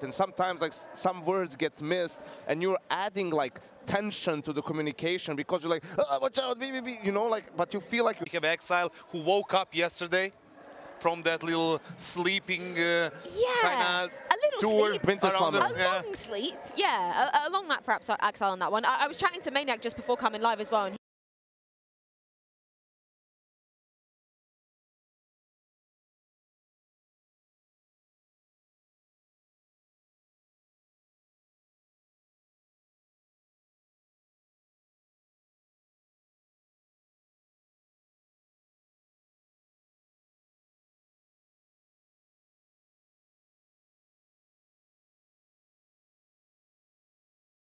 and sometimes like some words get missed, and you're adding like tension to the communication because you're like, oh, watch out, you know, like, but you feel like we have Exile who woke up yesterday from that little sleeping a little tour. sleep. Winter slumber. A long sleep. Yeah, a long nap for Exile on that one. I was chatting to Maniac just before coming live as well. And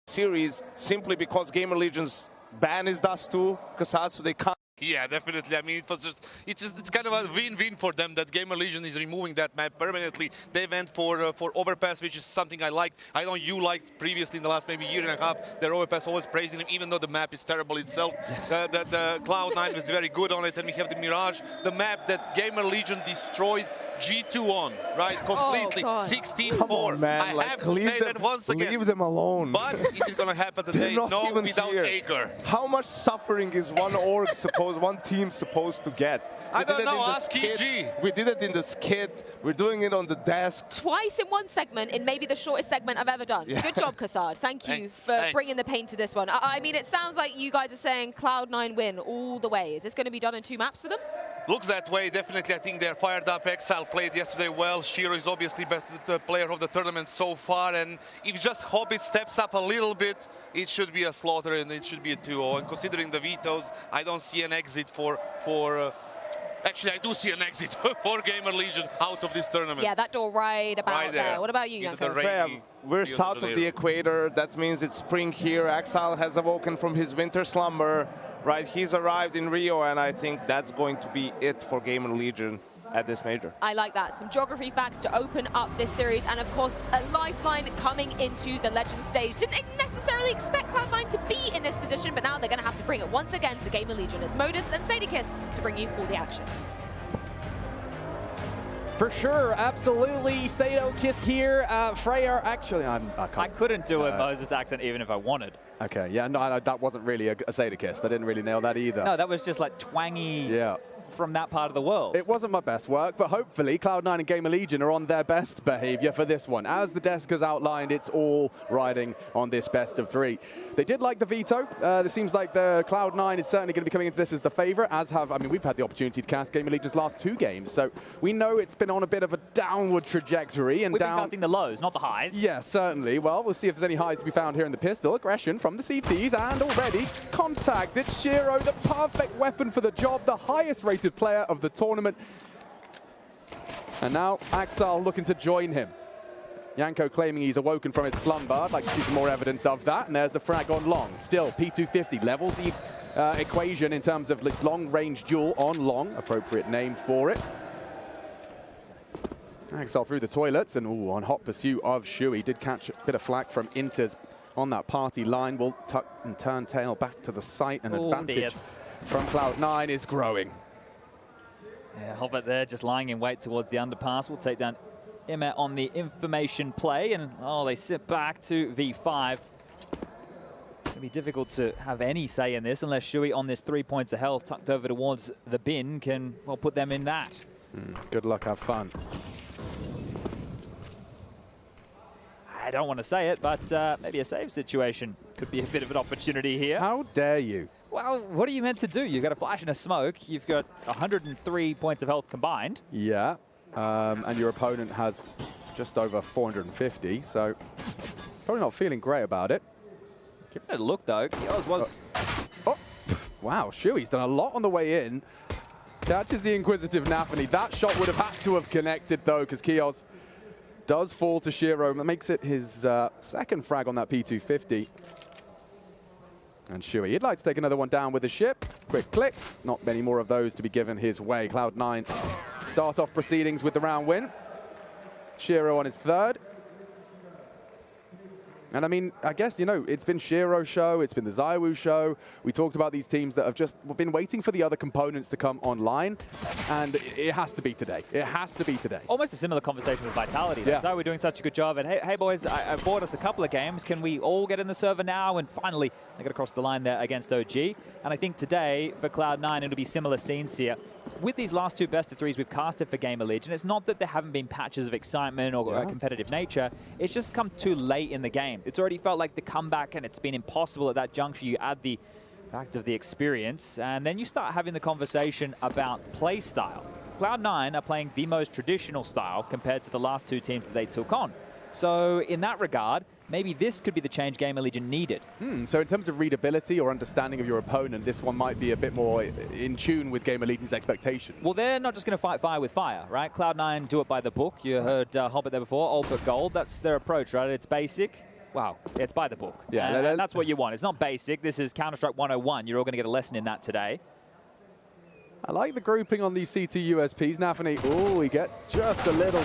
series simply because Gamer Legion's ban is Dust 2, Kassad, so they can't. Yeah, definitely. I mean, it's kind of a win-win for them that Gamer Legion is removing that map permanently. They went for overpass, which is something I liked. I know you liked previously in the last maybe year and a half. Their overpass, always praising them, even though the map is terrible itself. Yes. The Cloud9 was very good on it, and we have the Mirage, the map that Gamer Legion destroyed G2 on, right? Completely. 16-4. Man, I have to say that once again. Leave them alone. But is it going to happen today? No, without Aker. How much suffering is one one team supposed to get? I don't know, ask EG. We did it in the skit. We're doing it on the desk. twice in one segment, in maybe the shortest segment I've ever done. Yeah. Good job, Kassad. Thank you for bringing the pain to this one. I mean, it sounds like you guys are saying Cloud9 win all the way. Is this going to be done in 2 maps for them? Looks that way, definitely. I think they're fired up. Exile played yesterday well. Shiro is obviously best player of the tournament so far, and if you just hope it steps up a little bit, it should be a slaughter and it should be a 2-0. And considering the vetoes, I don't see an exit actually, I do see an exit for Gamer Legion out of this tournament. Yeah, that door right about there. What about you, Yanko? We're south of the equator. That means it's spring here. Exile has awoken from his winter slumber. Right, he's arrived in Rio, and I think that's going to be it for Gamer Legion at this major. I like that. Some geography facts to open up this series, and of course, a lifeline coming into the Legend stage. Didn't necessarily expect Cloud9 to be in this position, but now they're going to have to bring it once again to Gamer Legion as Modus and Sadykist to bring you all the action. For sure, absolutely. Sadykist here. Freya, actually, I couldn't do a Moses accent even if I wanted. Okay, yeah, no, that wasn't really a Sadykist. I didn't really nail that either. No, that was just like twangy from that part of the world. It wasn't my best work, but hopefully Cloud9 and Gamer Legion are on their best behavior for this one. As the desk has outlined, it's all riding on this best of 3. They did like the veto. It seems like the Cloud9 is certainly going to be coming into this as the favorite, as have, I mean, we've had the opportunity to cast Gamer Legion's last 2 games, so we know it's been on a bit of a downward trajectory. And we've been casting the lows, not the highs. Yeah, certainly. Well, we'll see if there's any highs to be found here in the pistol. Aggression from the CTs, and already contact. It's Shiro, the perfect weapon for the job, the highest rated player of the tournament. And now Axel looking to join him. Yanko claiming he's awoken from his slumber. I'd like to see some more evidence of that. And there's the frag on long. Still, P250 levels the equation in terms of long-range duel on long. Appropriate name for it. Axel through the toilets and on hot pursuit of Shui. Did catch a bit of flack from Inters on that party line. Will tuck and turn tail back to the site. And advantage from Cloud9 is growing. Yeah, Hobbit there just lying in wait towards the underpass. Will take down Imet on the information play, and they sit back to V5. It'll be difficult to have any say in this unless Shui on this 3 points of health tucked over towards the bin can, well, put them in that. Good luck, have fun. I don't want to say it, but maybe a save situation could be a bit of an opportunity here. How dare you? Well, what are you meant to do? You've got a flash and a smoke. You've got 103 points of health combined. Yeah, and your opponent has just over 450, so probably not feeling great about it. Give it a look, though. Kios was... Wow, Shui's done a lot on the way in. Catches the Inquisitive Nafany. That shot would have had to have connected, though, because Kios does fall to Shiro. That makes it his second frag on that P250. And Shui, he'd like to take another one down with the ship. Quick click. Not many more of those to be given his way. Cloud9 start off proceedings with the round win. Shiro on his third. And I mean, I guess, you know, it's been Shiro's show, it's been the ZywOo show. We talked about these teams that have just been waiting for the other components to come online, and it has to be today. It has to be today. Almost a similar conversation with Vitality. Yeah. ZywOo doing such a good job, and hey boys, I bought us a couple of games. Can we all get in the server now? And finally, they got across the line there against OG. And I think today, for Cloud9, it'll be similar scenes here. With these last two best-of-3s we've casted for Gamer Legion, it's not that there haven't been patches of excitement or competitive nature. It's just come too late in the game. It's already felt like the comeback, and it's been impossible at that juncture. You add the fact of the experience, and then you start having the conversation about play style. Cloud9 are playing the most traditional style compared to the last two teams that they took on. So in that regard, maybe this could be the change Gamer Legion needed. So in terms of readability or understanding of your opponent, this one might be a bit more in tune with Gamer Legion's expectations. Well, they're not just going to fight fire with fire, right? Cloud9 do it by the book. You heard Hobbit there before, all but gold. That's their approach, right? It's basic. Wow, it's by the book. Yeah, and that's what you want. It's not basic. This is Counter-Strike 101. You're all going to get a lesson in that today. I like the grouping on these CT USPs. Nafany, oh, he gets just a little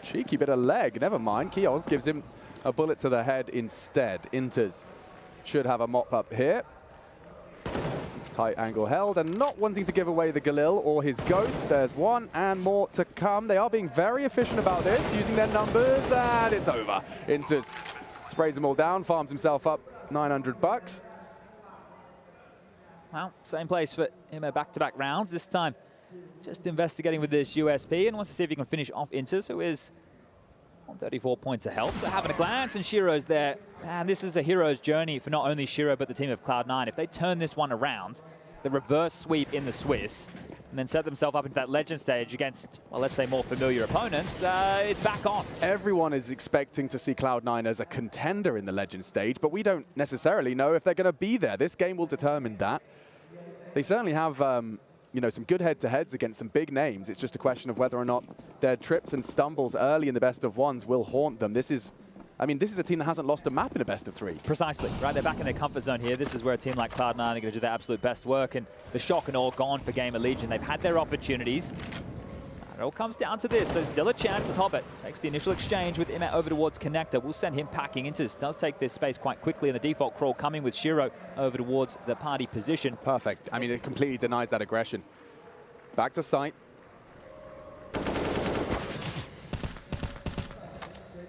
cheeky bit of leg. Never mind. Kios gives him a bullet to the head instead. Inters should have a mop up here. Tight angle held, and not wanting to give away the Galil or his ghost. There's one and more to come. They are being very efficient about this, using their numbers, and it's over. Inters sprays them all down, farms himself up 900 bucks. Well, same place for him, back-to-back rounds. This time just investigating with this USP and wants to see if he can finish off Inters, who is on 34 points of health. So having a glance, and Shiro's there. And this is a hero's journey for not only Shiro, but the team of Cloud9. If they turn this one around, the reverse sweep in the Swiss, and then set themselves up into that legend stage against, well, let's say more familiar opponents, it's back on. Everyone is expecting to see Cloud9 as a contender in the legend stage, but we don't necessarily know if they're going to be there. This game will determine that. They certainly have you know, some good head-to-heads against some big names. It's just a question of whether or not their trips and stumbles early in the best-of-ones will haunt them. This is, I mean, this is a team that hasn't lost a map in a best-of-3. Precisely, right? They're back in their comfort zone here. This is where a team like Cloud9 are going to do their absolute best work, and the shock and awe gone for Gamer Legion. They've had their opportunities. It all comes down to this, so still a chance as Hobbit takes the initial exchange with Imet over towards Connector. We'll send him packing. Inters does take this space quite quickly, and the default crawl coming with Shiro over towards the party position. Perfect. I mean, it completely denies that aggression. Back to site.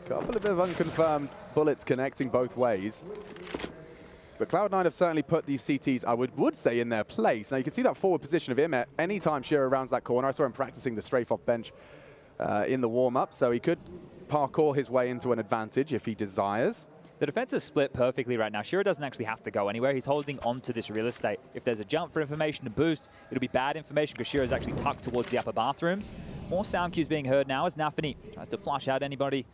Couple of bit of unconfirmed bullets connecting both ways. But Cloud9 have certainly put these CTs, I would say, in their place. Now, you can see that forward position of Imet anytime Shiro rounds that corner. I saw him practicing the strafe-off bench in the warm-up, so he could parkour his way into an advantage if he desires. The defense is split perfectly right now. Shiro doesn't actually have to go anywhere. He's holding onto this real estate. If there's a jump for information to boost, it'll be bad information because Shiro's actually tucked towards the upper bathrooms. More sound cues being heard now as Nafany tries to flush out anybody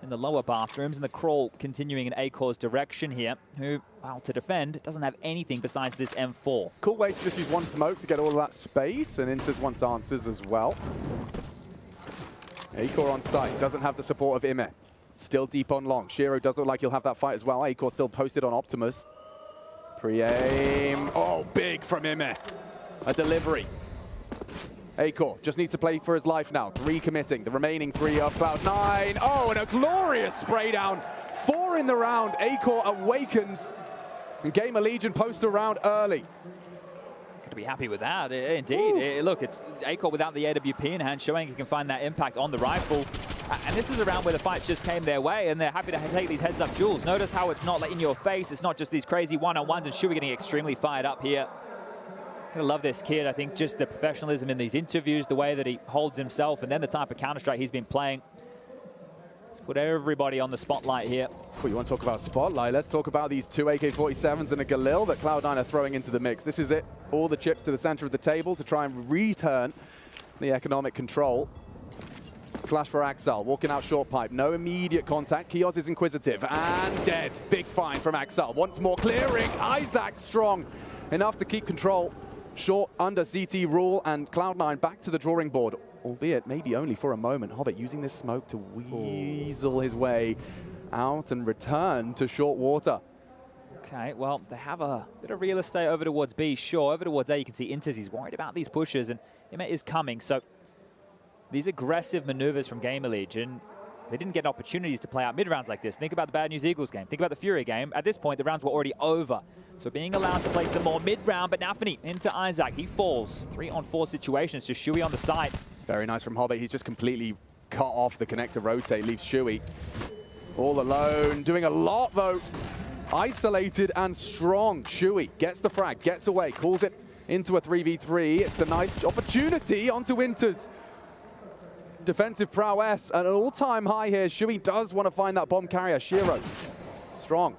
in the lower bathrooms, and the crawl continuing in Akor's direction here, who, well, to defend, doesn't have anything besides this M4. Cool way to just use one smoke to get all of that space, and Inters wants answers as well. Akor on site, doesn't have the support of Imet. Still deep on long. Shiro does look like he'll have that fight as well. Akor still posted on Optimus. Pre-aim. Oh, big from Imet. A delivery. Akor just needs to play for his life now. 3 committing. The remaining 3 of Cloud9. Oh, and a glorious spray down. 4 in the round. Akor awakens. And Gamer Legion post around early. To be happy with that, indeed. Look, it's Akor without the AWP in hand, showing he can find that impact on the rifle. And this is a round where the fight just came their way, and they're happy to take these heads-up duels. Notice how it's not like in your face. It's not just these crazy one-on-ones, and Shuey getting extremely fired up here. I love this kid. I think just the professionalism in these interviews, the way that he holds himself, and then the type of Counter-Strike he's been playing. Let's put everybody on the spotlight here. Well, you want to talk about spotlight? Let's talk about these 2 AK-47s and a Galil that Cloud9 are throwing into the mix. This is it. All the chips to the center of the table to try and return the economic control. Flash for Axel, walking out short pipe. No immediate contact. Kios is inquisitive and dead. Big find from Axel. Once more clearing. Isaac strong enough to keep control. Short under CT rule, and Cloud9 back to the drawing board, albeit maybe only for a moment. Hobbit using this smoke to weasel his way out and return to short water. Okay, well, they have a bit of real estate over towards B, sure. Over towards A, you can see Inters, he's worried about these pushes, and Imet is coming. So these aggressive maneuvers from Gamer Legion They didn't get opportunities to play out mid-rounds like this. Think about the Bad News Eagles game. Think about the Fury game. At this point, the rounds were already over. So being allowed to play some more mid-round, but now Nafany into Isaac. He falls. 3-on-4 situations, just Shuey on the side. Very nice from Hobbit. He's just completely cut off the connector rotate, leaves Shuey all alone. Doing a lot, though. Isolated and strong. Shuey gets the frag, gets away, calls it into a 3v3. It's a nice opportunity onto Winters. Defensive prowess at an all-time high here. Shuey does want to find that bomb carrier. Shiro, strong,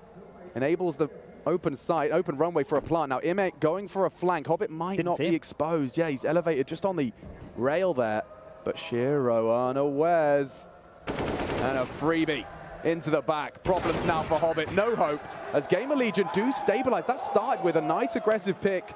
enables the open site, open runway for a plant. Now Ime going for a flank. Hobbit might not be exposed. Yeah, he's elevated just on the rail there. But Shiro unawares. And a freebie into the back. Problems now for Hobbit. No hope as Gamer Legion do stabilize. That started with a nice aggressive pick.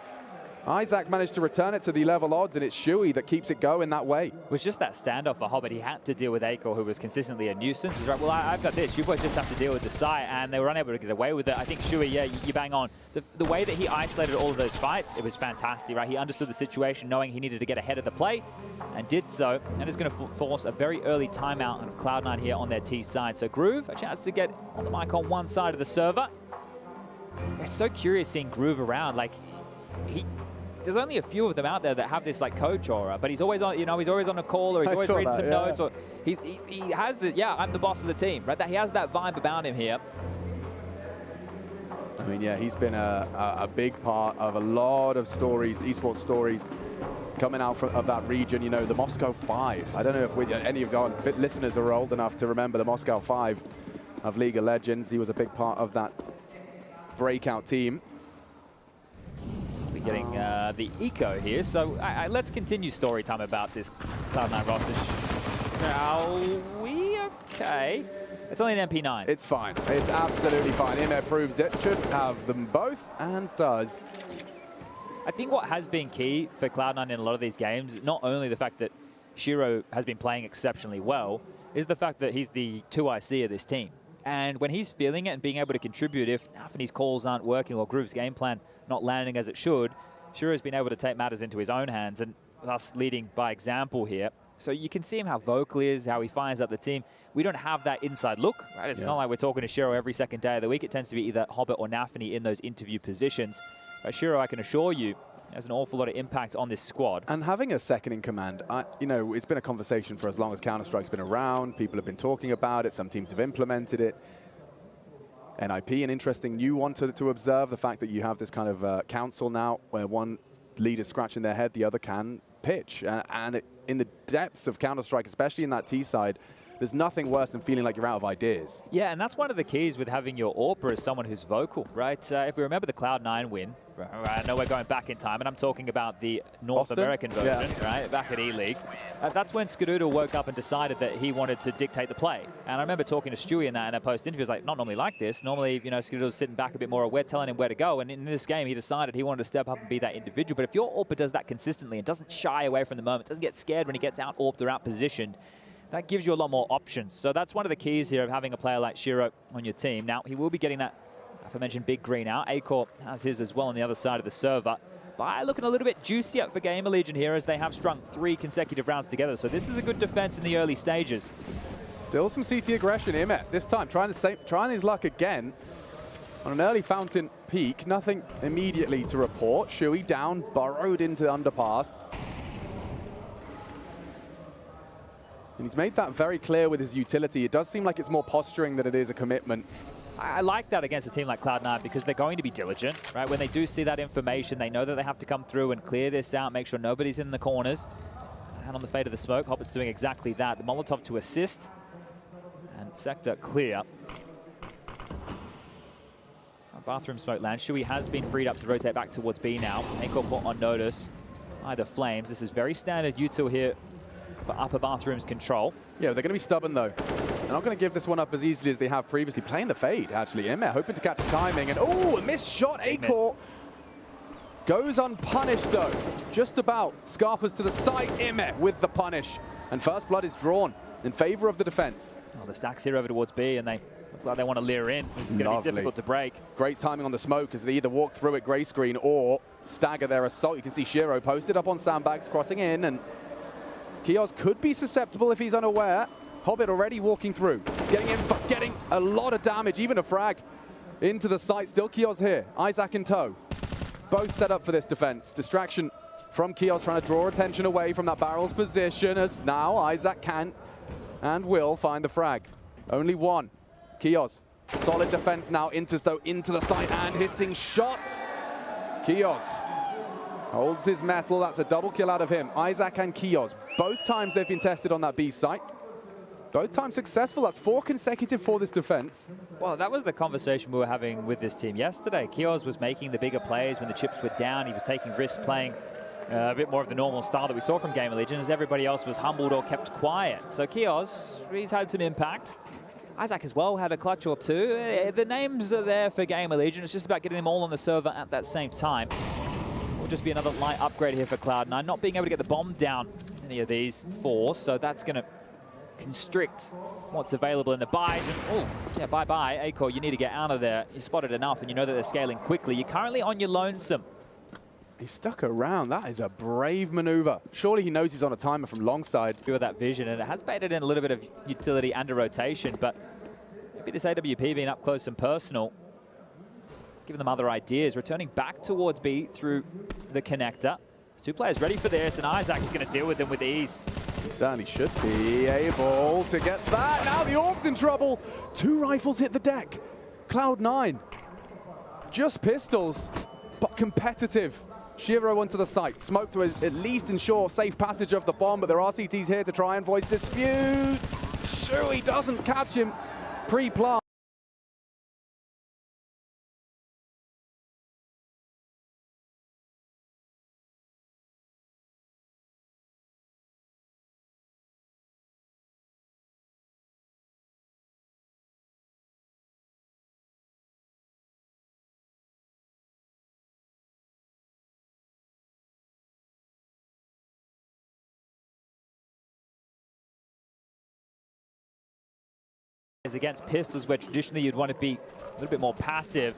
Isaac managed to return it to the level odds, and it's Shuey that keeps it going that way. It was just that standoff for Hobbit. He had to deal with Acor, who was consistently a nuisance. He's right, well, I've got this. You boys just have to deal with the site, and they were unable to get away with it. I think Shuey, yeah, you bang on. The way that he isolated all of those fights, it was fantastic, right? He understood the situation, knowing he needed to get ahead of the play, and did so. And it's going to force a very early timeout of Cloud9 here on their T side. So Groove, a chance to get on the mic on one side of the server. It's so curious seeing Groove around. Like, there's only a few of them out there that have this like coach aura, but he's always on, he's always on a call, or he's always reading some notes, or he has the, I'm the boss of the team, right? That he has that vibe about him here. I mean, yeah, he's been a big part of a lot of stories, esports stories, coming out of that region. You know, the Moscow 5. I don't know if any of our listeners are old enough to remember the Moscow 5 of League of Legends. He was a big part of that breakout team. Getting the eco here, so let's continue story time about this Cloud9 roster. Shall we? Okay. It's only an MP9. It's fine. It's absolutely fine. Ime proves it. Should have them both, and does. I think what has been key for Cloud9 in a lot of these games, not only the fact that Shiro has been playing exceptionally well, is the fact that he's the 2IC of this team. And when he's feeling it and being able to contribute, if Nafany's calls aren't working or Groove's game plan not landing as it should, Shiro's been able to take matters into his own hands, and thus leading by example here. So you can see him how vocal he is, how he fires up the team. We don't have that inside look, right? It's not like we're talking to Shiro every second day of the week. It tends to be either Hobbit or Nafany in those interview positions. But Shiro, I can assure you, has an awful lot of impact on this squad. And having a second in command, it's been a conversation for as long as Counter-Strike's been around. People have been talking about it. Some teams have implemented it. NIP, an interesting new one to observe, the fact that you have this kind of council now where one leader's scratching their head, the other can pitch. And in the depths of Counter-Strike, especially in that T side, there's nothing worse than feeling like you're out of ideas. Yeah, and that's one of the keys with having your AWPer as someone who's vocal, right? If we remember the Cloud9 win, I know we're going back in time, and I'm talking about the North American version, right, back at E-League. That's when Skadoodle woke up and decided that he wanted to dictate the play. And I remember talking to Stewie in a post-interview, was like, not normally like this. Normally, Skadoodle's sitting back a bit more, we're telling him where to go. And in this game, he decided he wanted to step up and be that individual. But if your AWPer does that consistently and doesn't shy away from the moment, doesn't get scared when he gets out-AWPed or out-positioned, that gives you a lot more options. So that's one of the keys here of having a player like Shiro on your team. Now, he will be getting that aforementioned big green out. Acor has his as well on the other side of the server. But looking a little bit juicier for Gamer Legion here as they have strung 3 consecutive rounds together. So this is a good defense in the early stages. Still some CT aggression. Ime this time trying his luck again on an early fountain peak. Nothing immediately to report. Shuey down, burrowed into the underpass. And he's made that very clear with his utility. It does seem like it's more posturing than it is a commitment. I like that against a team like Cloud9 because they're going to be diligent, right? When they do see that information, they know that they have to come through and clear this out, make sure nobody's in the corners. And on the fade of the smoke, Hobbit's doing exactly that. The Molotov to assist. And sector clear. Bathroom smoke lands. Shuey has been freed up to rotate back towards B now. Acor put on notice by the Flames. This is very standard util here for upper bathrooms control. Yeah, they're going to be stubborn though. They're not going to give this one up as easily as they have previously. Playing the fade, actually. Ime hoping to catch the timing. And oh, a missed shot. Acor goes unpunished though. Just about. Scarpers to the side. Ime with the punish. And first blood is drawn in favor of the defense. Oh, the stacks here over towards B, and they look like they want to lure in. This is going to be difficult to break. Great timing on the smoke as they either walk through it gray screen or stagger their assault. You can see Shiro posted up on sandbags, crossing in, and Kios could be susceptible if he's unaware. Hobbit already walking through, getting a lot of damage, even a frag into the site. Still Kios here, Isaac in tow. Both set up for this defense. Distraction from Kios trying to draw attention away from that barrel's position, as now Isaac can and will find the frag. Only one. Kios, solid defense now, Intersto into the site and hitting shots. Kios holds his metal, that's a double kill out of him. Isaac and Kios, both times they've been tested on that B site. Both times successful, that's 4 consecutive for this defense. Well, that was the conversation we were having with this team yesterday. Kios was making the bigger plays when the chips were down. He was taking risks, playing a bit more of the normal style that we saw from Game of Legion, as everybody else was humbled or kept quiet. So Kios, he's had some impact. Isaac as well had a clutch or two. The names are there for Game of Legion. It's just about getting them all on the server at that same time. Will just be another light upgrade here for Cloud9. Not being able to get the bomb down any of these 4, so that's going to constrict what's available in the buys. Oh, yeah, bye-bye. Acor, you need to get out of there. You spotted enough, and you know that they're scaling quickly. You're currently on your lonesome. He stuck around. That is a brave maneuver. Surely he knows he's on a timer from long side. With that vision, and it has baited in a little bit of utility and a rotation, but maybe this AWP being up close and personal, it's giving them other ideas. Returning back towards B through the connector. There's 2 players ready for this, and Isaac is going to deal with them with ease. He certainly should be able to get that. Now the Orb's in trouble. 2 rifles hit the deck. Cloud9. Just pistols, but competitive. Shiro onto the site. Smoke to at least ensure safe passage of the bomb, but there are CTs here to try and voice dispute. Shui doesn't catch him pre-plant. Against pistols, where traditionally you'd want to be a little bit more passive.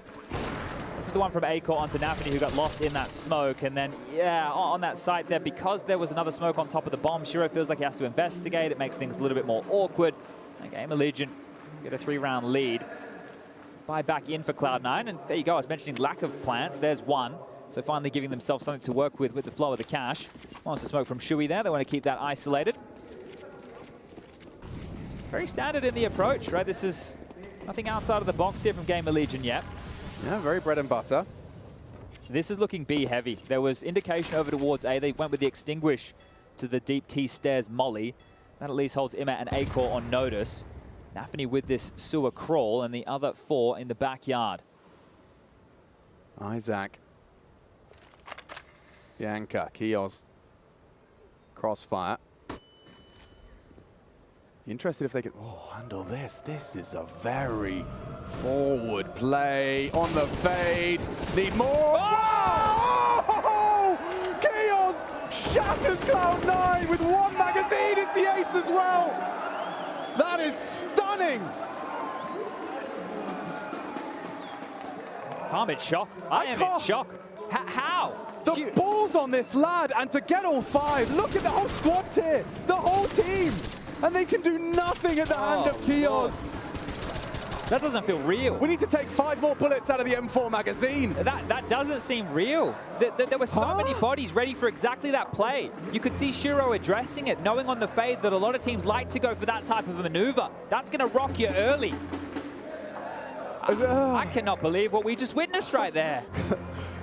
This is the one from Acor onto Nafany, who got lost in that smoke. And then, yeah, on that site there, because there was another smoke on top of the bomb, Shiro feels like he has to investigate. It makes things a little bit more awkward. And Game of Legion get a 3-round lead. Buy back in for Cloud9, and there you go. I was mentioning lack of plants. There's one. So finally giving themselves something to work with the flow of the cash. Wants to smoke from Shui there. They want to keep that isolated. Very standard in the approach, right? This is nothing outside of the box here from Game of Legion yet. Yeah, very bread and butter. This is looking B heavy. There was indication over towards A. They went with the extinguish to the deep T stairs molly. That at least holds Imma and Acor on notice. Nafany with this sewer crawl, and the other 4 in the backyard. Isaac. Yanka, Kios. Crossfire. Interested if they can handle this. This is a very forward play on the fade. Need more. Oh! Kios shatters Cloud9 with 1 magazine. It's the ace as well. That is stunning. I'm in shock. I am in shock. How? The balls on this lad, and to get all 5. Look at the whole squad's here. The whole team. And they can do nothing at the hand of Kios. That doesn't feel real. We need to take 5 more bullets out of the M4 magazine. That doesn't seem real. There were so many bodies ready for exactly that play. You could see Shiro addressing it, knowing on the fade that a lot of teams like to go for that type of a maneuver. That's going to rock you early. I cannot believe what we just witnessed right there.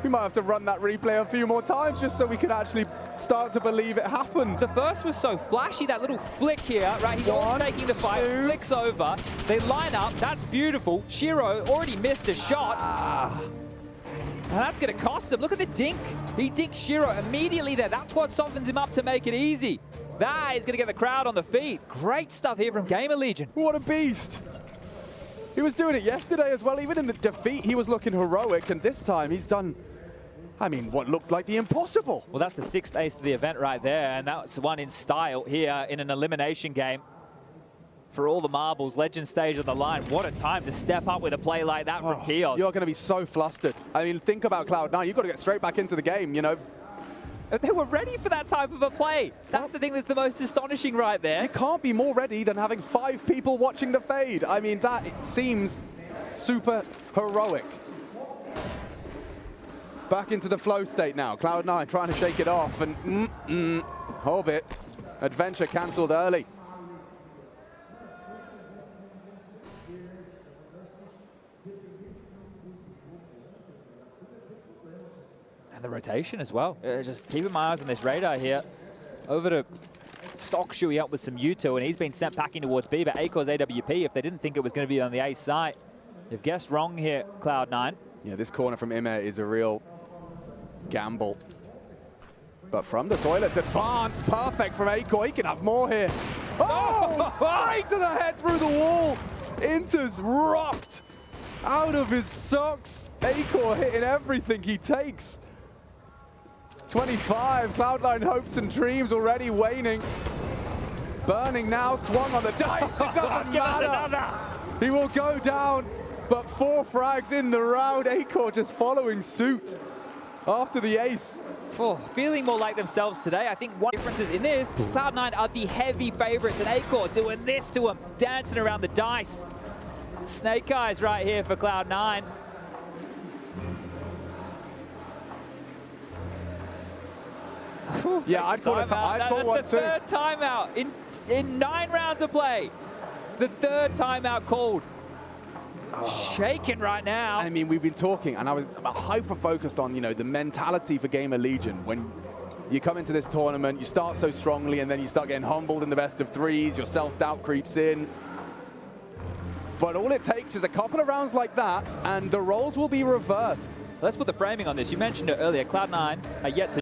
We might have to run that replay a few more times just so we can actually start to believe it happened. The first was so flashy, that little flick here, right? He's already taking the fight, flicks over. They line up, that's beautiful. Shiro already missed a shot. And that's going to cost him. Look at the dink. He dinks Shiro immediately there. That's what softens him up to make it easy. That is going to get the crowd on the feet. Great stuff here from Game of Legion. What a beast. He was doing it yesterday as well. Even in the defeat, he was looking heroic. And this time, he's done, I mean, what looked like the impossible. Well, that's the 6th ace of the event right there. And that's one in style here in an elimination game. For all the marbles, legend stage on the line. What a time to step up with a play like that from Kios. You're going to be so flustered. I mean, think about Cloud9. You've got to get straight back into the game, you know. They were ready for that type of a play. That's the thing that's the most astonishing right there. You can't be more ready than having 5 people watching the fade. I mean, that it seems super heroic. Back into the flow state now. Cloud9 trying to shake it off, and Hobbit, adventure cancelled early. And the rotation as well. Just keeping my eyes on this radar here. Over to stock Shui up with some U2, and he's been sent packing towards B, but Acor's AWP, if they didn't think it was going to be on the A side, they've guessed wrong here, Cloud9. Yeah, this corner from IEM is a real gamble. But from the toilets, advance, perfect from Acor. He can have more here. Oh, right to the head through the wall. Inter's rocked out of his socks. Acor hitting everything he takes. 25, Cloud9 hopes and dreams already waning. Burning now, swung on the dice, it doesn't matter. He will go down, but 4 frags in the round. Acor just following suit after the ace. Oh, feeling more like themselves today. I think one difference is in this, Cloud9 are the heavy favorites, and Acor doing this to him, dancing around the dice. Snake eyes right here for Cloud9. Yeah, I'd call it. I'd call one too. That's the 3rd timeout in 9 rounds of play. The 3rd timeout called. Shaking right now. I mean, we've been talking, and I was hyper-focused on, you know, the mentality for Gamer Legion. When you come into this tournament, you start so strongly, and then you start getting humbled in the best of 3s, your self-doubt creeps in. But all it takes is a couple of rounds like that, and the roles will be reversed. Let's put the framing on this. You mentioned it earlier, Cloud9 are yet to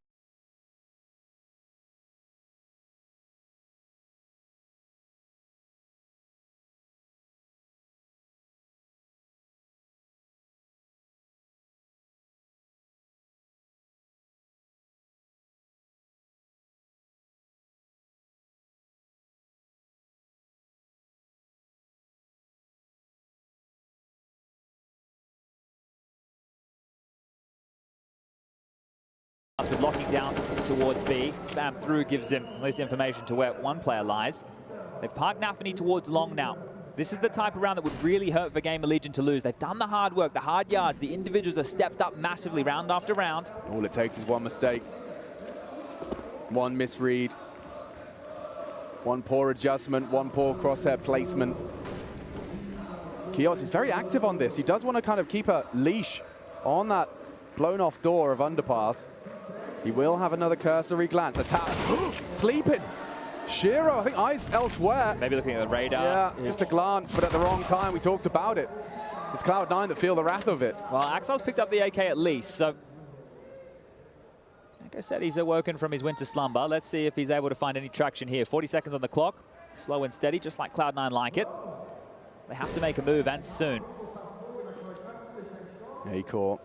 with locking down towards B. Spam through gives him at least information to where one player lies. They've parked Nafany towards long now. This is the type of round that would really hurt for Gamer Legion to lose. They've done the hard work, the hard yards. The individuals have stepped up massively round after round. All it takes is one mistake, one misread, one poor adjustment, one poor crosshair placement. Kios is very active on this. He does want to kind of keep a leash on that blown off door of underpass. He will have another cursory glance. Attack. Sleeping. Shiro, I think, eyes elsewhere. Maybe looking at the radar. Yeah, just a glance, but at the wrong time. We talked about it. It's Cloud9 that feel the wrath of it. Well, Axel's picked up the AK at least, so like I said, he's awoken from his winter slumber. Let's see if he's able to find any traction here. 40 seconds on the clock. Slow and steady, just like Cloud9 like it. They have to make a move, and soon. Acor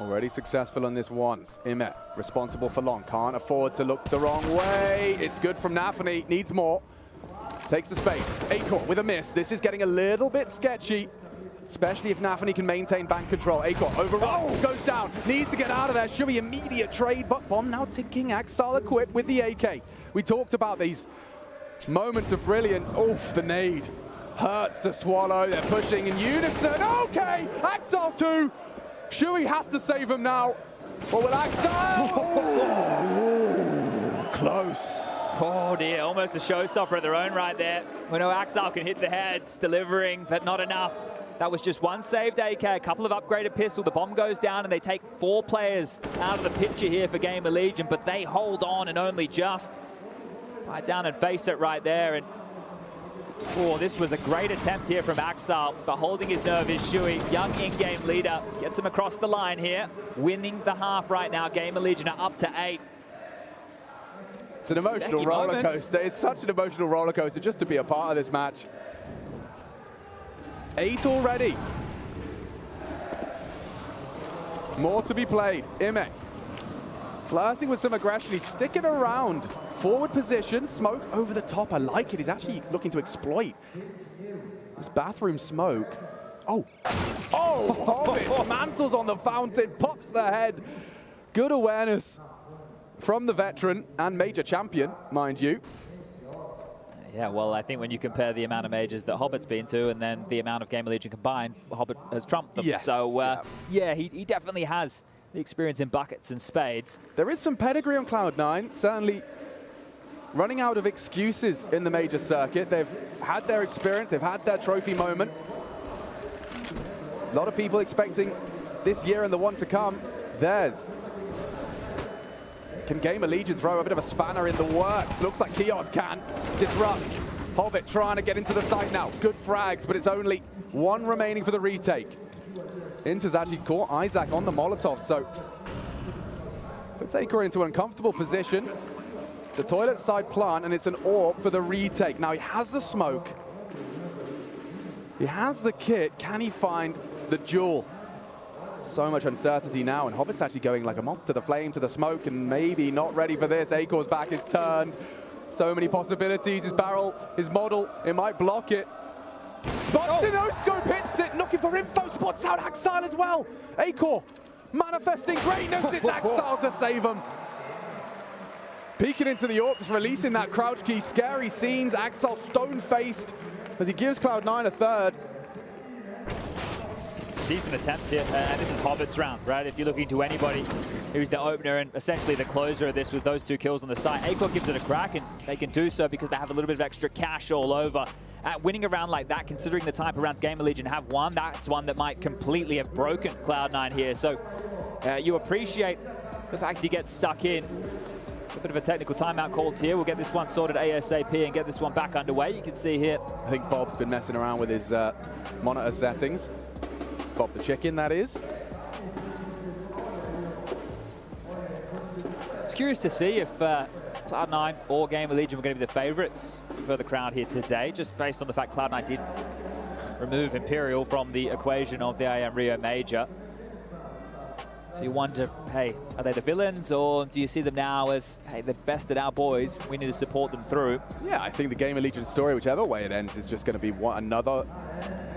already successful on this once. IEM responsible for long. Can't afford to look the wrong way. It's good from Nafany. Needs more. Takes the space. Acor with a miss. This is getting a little bit sketchy, especially if Nafany can maintain bank control. Acor overrun. Goes down. Needs to get out of there. Should be immediate trade, but bomb now ticking. Axel equipped with the AK. We talked about these moments of brilliance. Oof, the nade. Hurts to swallow. They're pushing in unison. Okay, Axel 2. Shui has to save him now. What will Axel? Oh, close. Oh dear, almost a showstopper of their own right there. We know Axel can hit the heads, delivering, but not enough. That was just one saved AK, a couple of upgraded pistol. The bomb goes down and they take 4 players out of the picture here for Gamer Legion, but they hold on and only just. Bite down and face it right there. And oh, this was a great attempt here from Axel, but holding his nerve is Shui. Young in-game leader gets him across the line here. Winning the half right now. Gamer Legion are up to 8. It's an emotional roller coaster. It's such an emotional roller coaster just to be a part of this match. 8 already. More to be played. IEM flirting with some aggression. He's sticking around. Forward position, smoke over the top. I like it. He's actually looking to exploit this bathroom smoke. Oh, Hobbit mantles on the fountain, pops the head. Good awareness from the veteran and major champion, mind you. Yeah, well, I think when you compare the amount of majors that Hobbit's been to and then the amount of Gamer Legion combined, Hobbit has trumped them. Yes. So, yeah, he definitely has the experience in buckets and spades. There is some pedigree on Cloud9, certainly running out of excuses in the major circuit. They've had their experience, they've had their trophy moment. A lot of people expecting this year and the one to come, theirs. Can Gamer Legion throw a bit of a spanner in the works? Looks like Kios can. Disrupts. Hobbit trying to get into the site now. Good frags, but it's only one remaining for the retake. Inter's actually caught Isaac on the Molotov, so puts Acor into an uncomfortable position. The toilet side plant, and it's an AWP for the retake. Now he has the smoke. He has the kit. Can he find the jewel? So much uncertainty now, and Hobbit's actually going like a moth to the flame, to the smoke, and maybe not ready for this. Acor's back is turned. So many possibilities. His barrel, his model, it might block it. Spots the no-scope, hits it, looking for info, spots out Axile as well. Acor manifesting greatness, it's Axile to save him. Peeking into the AWP, just releasing that crouch key, scary scenes. Axile stone-faced as he gives Cloud9 a third. Decent attempt here, and this is Hobbit's round, right? If you're looking to anybody who's the opener and essentially the closer of this with those 2 kills on the site, Acor gives it a crack, and they can do so because they have a little bit of extra cash all over. Winning a round like that, considering the type of rounds Gamer Legion have won, that's one that might completely have broken Cloud9 here. So you appreciate the fact he gets stuck in. A bit of a technical timeout called here. We'll get this one sorted ASAP and get this one back underway. You can see here. I think Bob's been messing around with his monitor settings. Bob the chicken, that is. It's curious to see if Cloud9 or Gamer Legion were going to be the favorites for the crowd here today, just based on the fact Cloud9 did remove Imperial from the equation of the IEM Rio Major. So you wonder, hey, are they the villains, or do you see them now as, hey, the best of our boys, we need to support them through? Yeah, I think the Gamer Legion story, whichever way it ends, is just going to be another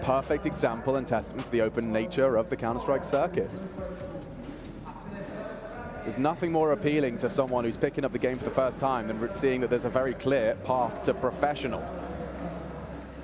perfect example and testament to the open nature of the Counter-Strike circuit. There's nothing more appealing to someone who's picking up the game for the first time than seeing that there's a very clear path to professional.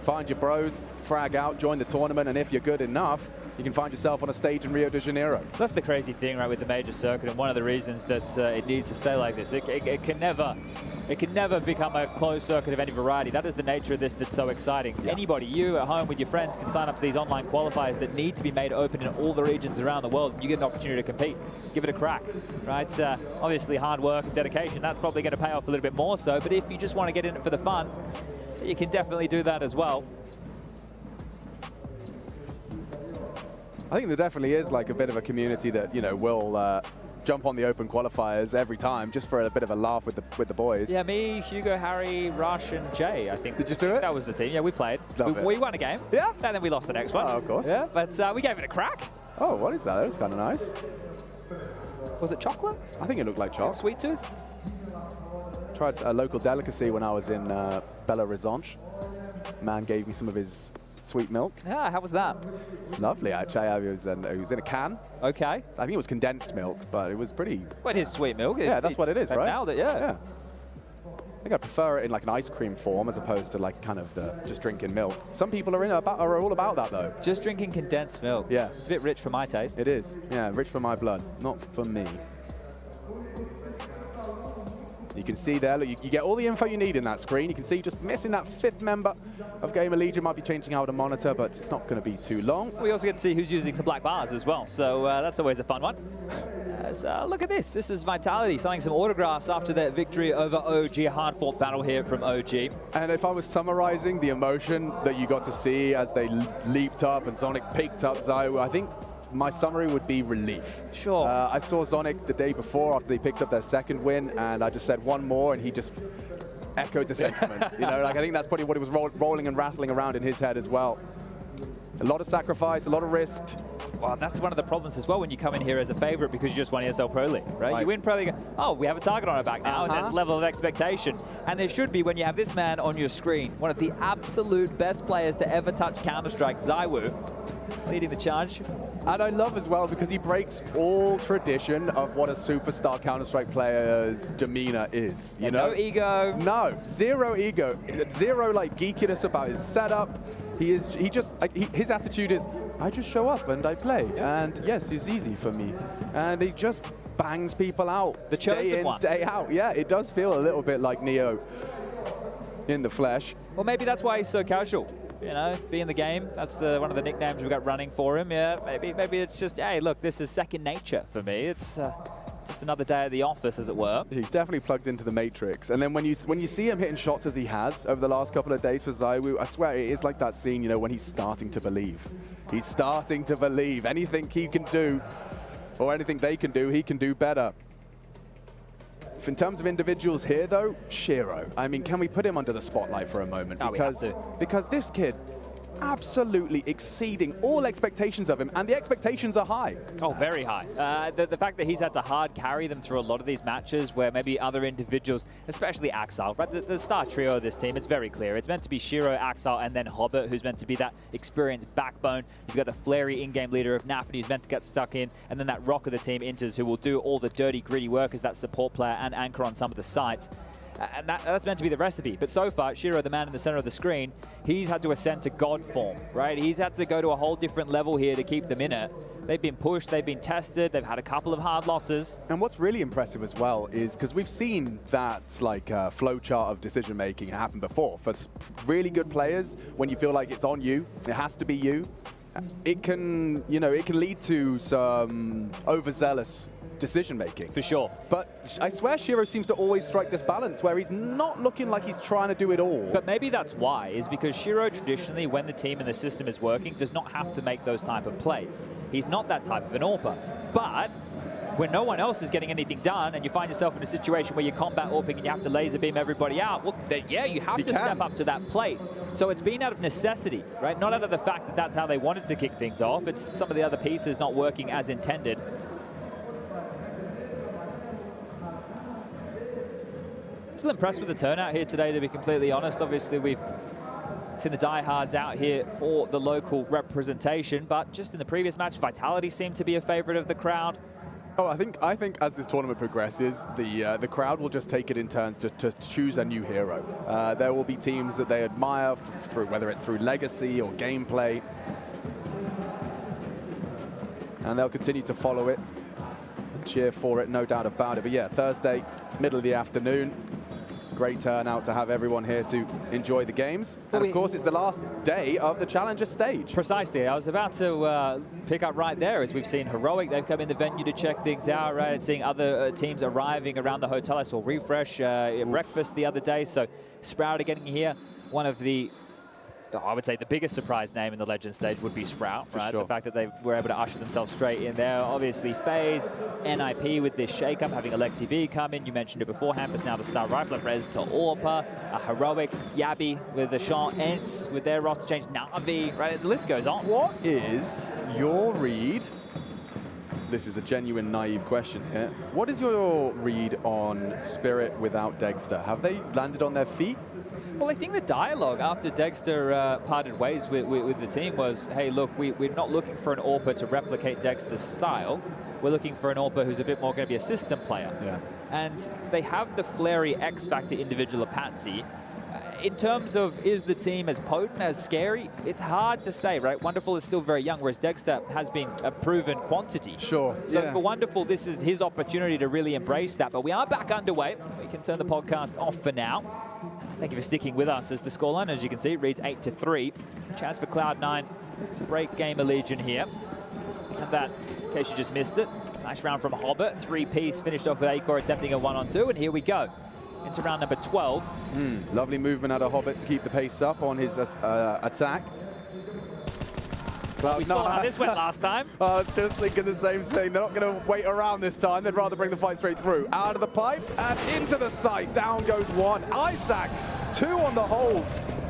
Find your bros, frag out, join the tournament, and if you're good enough, you can find yourself on a stage in Rio de Janeiro. That's the crazy thing, right, with the major circuit, and one of the reasons that it needs to stay like this. It can never become a closed circuit of any variety. That is the nature of this that's so exciting. Yeah. Anybody, you at home with your friends, can sign up to these online qualifiers that need to be made open in all the regions around the world, and you get an opportunity to compete. Give it a crack, right? Obviously hard work and dedication, that's probably going to pay off a little bit more so, but if you just want to get in it for the fun, you can definitely do that as well. I think there definitely is like a bit of a community that, you know, will jump on the open qualifiers every time just for a bit of a laugh with the boys. Yeah, me, Hugo, Harry, Rush, and Jay, I think. Did you do it? That was the team. Yeah, we played. We won a game. Yeah? And then we lost the next one. Oh, of course. Yeah, but we gave it a crack. Oh, what is that? That was kind of nice. Was it chocolate? I think it looked like chocolate. Sweet tooth? Tried a local delicacy when I was in Belo Horizonte. Man gave me some of his sweet milk. Yeah, how was that? It's lovely, actually. It was in a can. Okay. I think it was condensed milk, but it was pretty... Well, it is sweet milk. Yeah, that's what it is, right? Nailed it, yeah. I think I prefer it in like an ice cream form as opposed to like kind of just drinking milk. Some people are all about that though. Just drinking condensed milk. Yeah. It's a bit rich for my taste. It is. Yeah, rich for my blood, not for me. You can see there, look, you get all the info you need in that screen. You can see just missing that 5th member of Gamer Legion. Might be changing out a monitor, but it's not going to be too long. We also get to see who's using some black bars as well, so that's always a fun one. So look at this. This is Vitality signing some autographs after their victory over OG. A hard-fought battle here from OG. And if I was summarizing the emotion that you got to see as they leaped up and Sonic picked up Zywoo, I think my summary would be relief. Sure. I saw Sonic the day before after they picked up their 2nd win, and I just said one more, and he just echoed the sentiment. You know, like I think that's probably what he was rolling and rattling around in his head as well. A lot of sacrifice, a lot of risk. Well, that's one of the problems as well when you come in here as a favorite because you just won ESL Pro League, right? You win Pro League, oh, we have a target on our back now, and that's level of expectation. And there should be when you have this man on your screen, one of the absolute best players to ever touch Counter-Strike, Zywoo, leading the charge. And I love as well because he breaks all tradition of what a superstar Counter-Strike player's demeanor is. You know? No ego. No, zero ego. Zero like geekiness about his setup. His attitude is, I just show up and I play. Yeah. And yes, it's easy for me. And he just bangs people out. The chosen day in, one. day out. Yeah, it does feel a little bit like Neo in the flesh. Well, maybe that's why he's so casual. You know, be in the game. That's one of the nicknames we've got running for him. Yeah, maybe it's just, hey, look, this is second nature for me. It's just another day at the office, as it were. He's definitely plugged into the Matrix. And then when you see him hitting shots as he has over the last couple of days for ZywOo, I swear it is like that scene, you know, when he's starting to believe. He's starting to believe anything he can do, or anything they can do, he can do better. In terms of individuals here, though, Shiro. I mean, can we put him under the spotlight for a moment? Oh, because this kid, absolutely exceeding all expectations of him, and the expectations are high. Oh, very high. The fact that he's had to hard carry them through a lot of these matches where maybe other individuals, especially Axile, right? The star trio of this team, it's very clear. It's meant to be Shiro, Axile, and then Hobbit, who's meant to be that experienced backbone. You've got the flary in-game leader of Nafany, who's meant to get stuck in, and then that rock of the team, Inters, who will do all the dirty, gritty work as that support player and anchor on some of the sites. And that's meant to be the recipe. But so far, Shiro, the man in the center of the screen, he's had to ascend to God form, right? He's had to go to a whole different level here to keep them in it. They've been pushed, they've been tested, they've had a couple of hard losses. And what's really impressive as well is, because we've seen that like flowchart of decision making happen before. For really good players, when you feel like it's on you, it has to be you, it can, you know, it can lead to some overzealous decision making. For sure. But I swear Shiro seems to always strike this balance where he's not looking like he's trying to do it all. But maybe that's why, is because Shiro traditionally, when the team and the system is working, does not have to make those type of plays. He's not that type of an AWPer. But when no one else is getting anything done and you find yourself in a situation where you're combat AWPing and you have to laser beam everybody out, well, then yeah, you have to step up to that plate. So it's been out of necessity, right? Not out of the fact that that's how they wanted to kick things off. It's some of the other pieces not working as intended. Still impressed with the turnout here today, to be completely honest. Obviously, we've seen the diehards out here for the local representation, but just in the previous match, Vitality seemed to be a favorite of the crowd. Oh, I think as this tournament progresses, the crowd will just take it in turns to choose a new hero. There will be teams that they admire, through whether it's through legacy or gameplay, and they'll continue to follow it and cheer for it, no doubt about it. But yeah, Thursday, middle of the afternoon. Great turnout to have everyone here to enjoy the games. And of course, it's the last day of the Challenger stage. Precisely. I was about to pick up right there, as we've seen Heroic. They've come in the venue to check things out, right? Seeing other teams arriving around the hotel. I saw Refresh breakfast the other day. So Sprout are getting here. One of the, I would say the biggest surprise name in the Legend stage would be Sprout, right? Sure. The fact that they were able to usher themselves straight in there. Obviously, FaZe, NIP with this shake-up, having Alexi B come in. You mentioned it beforehand, but now the Star Rifler, Rez to AWPer, Heroic, Yabi with the Sean Ents with their roster change, Na'Vi, right? The list goes on. What is your read? This is a genuine naive question here. What is your read on Spirit without Dexter? Have they landed on their feet? Well, I think the dialogue after Dexter parted ways with the team was, hey, look, we're not looking for an AWPer to replicate Dexter's style. We're looking for an AWPer who's a bit more going to be a system player. Yeah. And they have the flary X-Factor individual Apache. In terms of, is the team as potent, as scary? It's hard to say, right? Wonderful is still very young, whereas Dexter has been a proven quantity. Sure. So for Wonderful, this is his opportunity to really embrace that. But we are back underway. We can turn the podcast off for now. Thank you for sticking with us as the scoreline, as you can see, reads 8-3. Chance for Cloud9 to break Gamer Legion here. And that, in case you just missed it, nice round from Hobbit. 3-piece finished off with Acor attempting a 1-on-2, and here we go into round number 12. Lovely movement out of Hobbit to keep the pace up on his attack. We saw how this went last time. I was just thinking the same thing. They're not going to wait around this time. They'd rather bring the fight straight through. Out of the pipe and into the site. Down goes one. Isaac, 2 on the hold.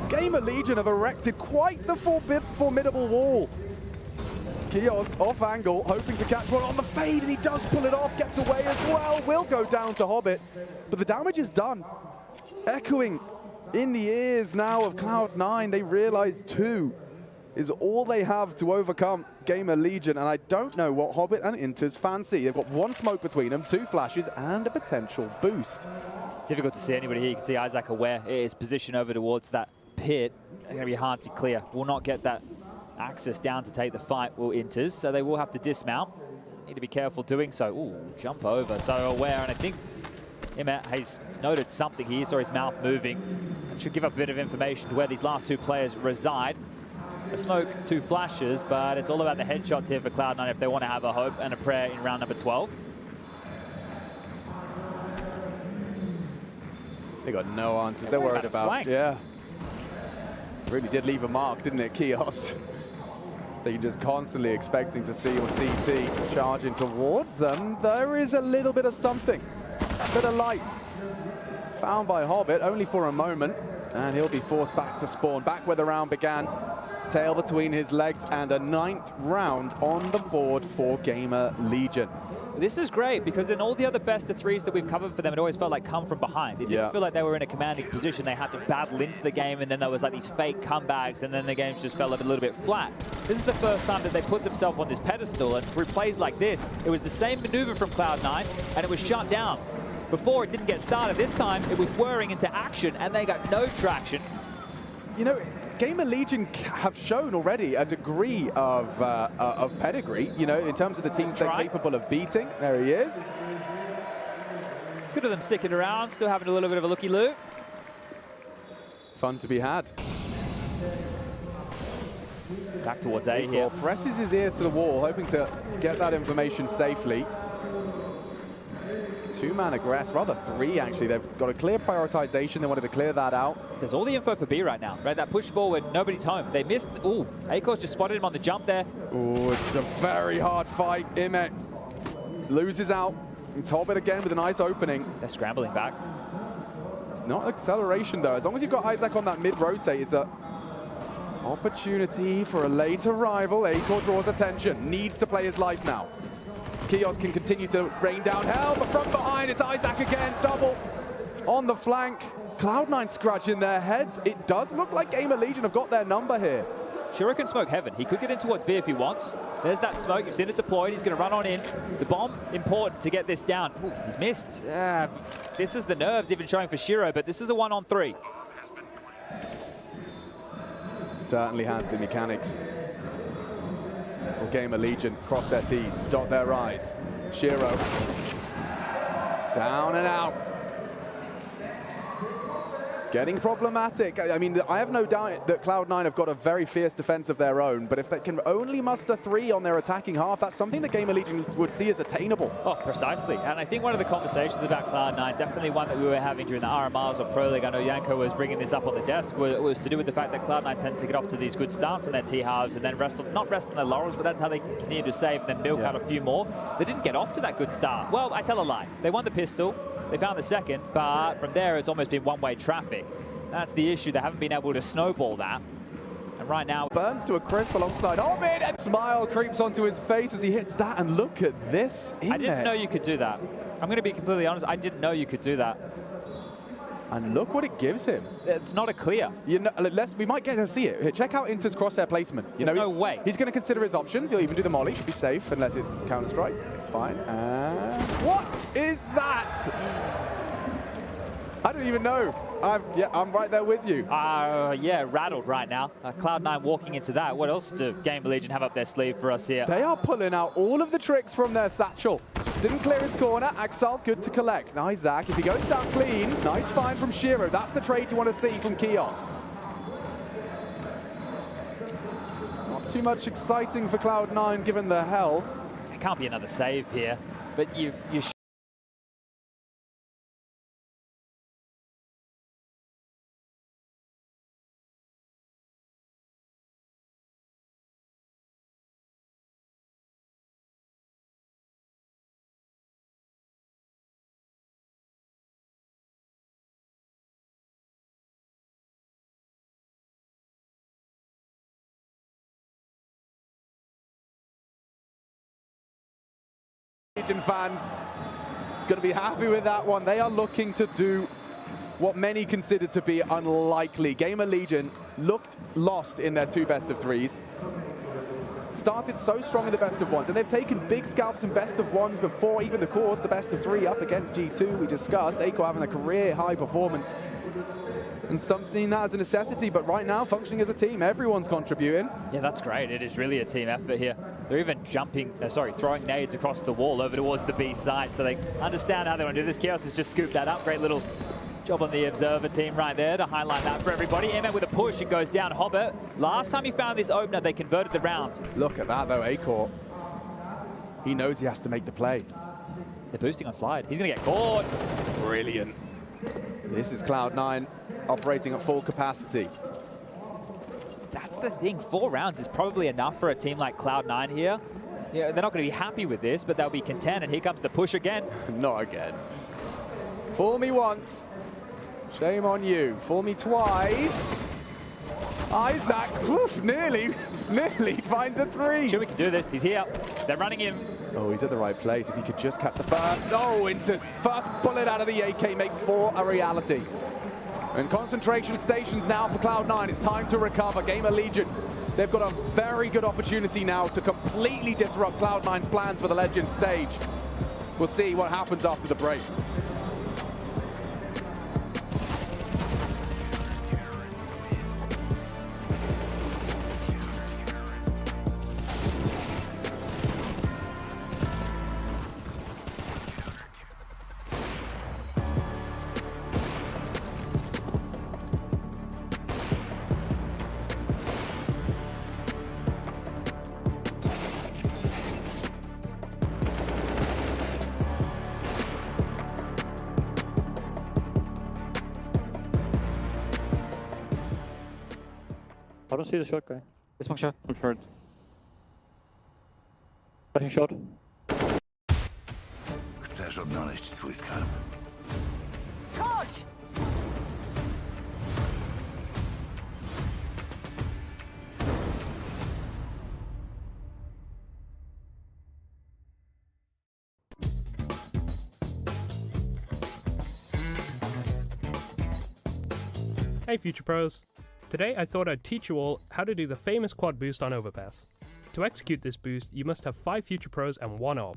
Gamer Legion have erected quite the formidable wall. Kios off angle, hoping to catch one on the fade, and he does pull it off, gets away as well. Will go down to Hobbit, but the damage is done. Echoing in the ears now of Cloud9. They realize 2 is all they have to overcome Gamer Legion, and I don't know what Hobbit and Inters fancy. They've got one smoke between them, 2 flashes, and a potential boost. Difficult to see anybody here. You can see Isaac aware it is positioned over towards that pit. It's going to be hard to clear. Will not get that access down to take the fight, will Inters, so they will have to dismount. Need to be careful doing so. Ooh, jump over, so aware, and I think Emmet has noted something here, saw his mouth moving. That should give up a bit of information to where these last 2 players reside. A smoke, 2 flashes, but it's all about the headshots here for Cloud9 if they want to have a hope and a prayer in round number 12. They got no answers. They're worried about. Flank. Yeah. Really did leave a mark, didn't it, Kios? They're just constantly expecting to see your CT charging towards them. There is a little bit of something. A bit of light. Found by Hobbit, only for a moment. And he'll be forced back to spawn, back where the round began. Tail between his legs, and a 9th round on the board for Gamer Legion. This is great because in all the other best of 3s that we've covered for them, it always felt like come from behind. It didn't feel like they were in a commanding position. They had to battle into the game, and then there was like these fake comebacks, and then the games just fell a little bit flat. This is the first time that they put themselves on this pedestal, and through plays like this, it was the same maneuver from Cloud9, and it was shut down. Before, it didn't get started. This time, it was whirring into action, and they got no traction. You know, Gamer Legion have shown already a degree of pedigree, you know, in terms of the teams they're capable of beating. There he is. Good of them sticking around, still having a little bit of a looky-loo. Fun to be had. Back towards A here. Presses his ear to the wall, hoping to get that information safely. 2-man aggress, rather 3 actually. They've got a clear prioritization. They wanted to clear that out. There's all the info for B right now, right? That push forward, nobody's home. They missed. Ooh, Akos just spotted him on the jump there. Ooh, it's a very hard fight. Emmet loses out. It's Hobbit again with a nice opening. They're scrambling back. It's not acceleration though. As long as you've got Isaac on that mid-rotate, it's a opportunity for a late arrival. Akor draws attention, needs to play his life now. Kios can continue to rain down hell, but from behind it's Isaac again, double on the flank. Cloud9 scratching their heads. It does look like Gamer Legion have got their number here. Shiro can smoke heaven. He could get in towards B if he wants. There's that smoke. You've seen it deployed. He's going to run on in. The bomb, important to get this down. Ooh, he's missed. This is the nerves even showing for Shiro, but this is a 1-on-3. Certainly has the mechanics. Gamer Legion cross their T's, dot their I's. Shiro down and out. Getting problematic. I mean, I have no doubt that Cloud9 have got a very fierce defense of their own, but if they can only muster 3 on their attacking half, that's something that Gamer Legion would see as attainable. Oh, precisely. And I think one of the conversations about Cloud9, definitely one that we were having during the RMRs or Pro League, I know Yanko was bringing this up on the desk, was to do with the fact that Cloud9 tend to get off to these good starts on their T-halves and then not rest on their laurels, but that's how they continue to save and then milk out a few more. They didn't get off to that good start. Well, I tell a lie. They won the pistol. They found the second, but from there, it's almost been one-way traffic. That's the issue. They haven't been able to snowball that. And right now, burns to a crisp alongside Hobbit, and smile creeps onto his face as he hits that. And look at this. I didn't know you could do that. I'm going to be completely honest. I didn't know you could do that. And look what it gives him. It's not a clear. You know, we might get to see it. Here, check out Inter's crosshair placement. You know, no way. He's going to consider his options. He'll even do the molly. Should be safe unless it's Counter-Strike. It's fine. And what is that? I don't even know. I'm right there with you. Yeah, rattled right now. Cloud9 walking into that. What else do Gamer Legion have up their sleeve for us here? They are pulling out all of the tricks from their satchel. Didn't clear his corner. Axel good to collect. Nice, Zach. If he goes down clean, nice find from Shiro. That's the trade you want to see from Kios. Not too much exciting for Cloud9 given the health. It can't be another save here, but you Legion fans going to be happy with that one. They are looking to do what many consider to be unlikely. Gamer Legion looked lost in their 2 best of 3s. started so strong in the best of ones, and they've taken big scalps in best of ones before, even the course, the best of 3 up against G2 we discussed. Aiko having a career high performance, and some seeing that as a necessity, but right now functioning as a team, everyone's contributing. Yeah, that's great. It is really a team effort here. They're even throwing nades across the wall over towards the B side, so they understand how they want to do this. Chaos has just scooped that up. Great little job on the Observer team right there to highlight that for everybody. Emet with a push, it goes down Hobbit. Last time he found this opener, they converted the round. Look at that though, Aiko. He knows he has to make the play. They're boosting on slide. He's going to get caught. Brilliant. This is Cloud9 operating at full capacity. That's the thing. 4 rounds is probably enough for a team like Cloud9 here. Yeah, they're not going to be happy with this, but they'll be content. And here comes the push again. Not again. Fool me once. Shame on you. Fool me twice. Isaac, oof, nearly finds a 3. Sure, we can do this. He's here. They're running him. Oh, he's at the right place. If he could just catch the first. Oh, into first bullet out of the AK makes 4 a reality. And concentration stations now for Cloud9. It's time to recover. Gamer Legion, they've got a very good opportunity now to completely disrupt Cloud9's plans for the Legends stage. We'll see what happens after the break. I don't see the short guy. This one shot. I'm short. Flashing short. Chcesz odnaleźć swój skarb? Chodź! Hey Future Pros! Today I thought I'd teach you all how to do the famous quad boost on Overpass. To execute this boost, you must have 5 Future Pros and 1 AWP.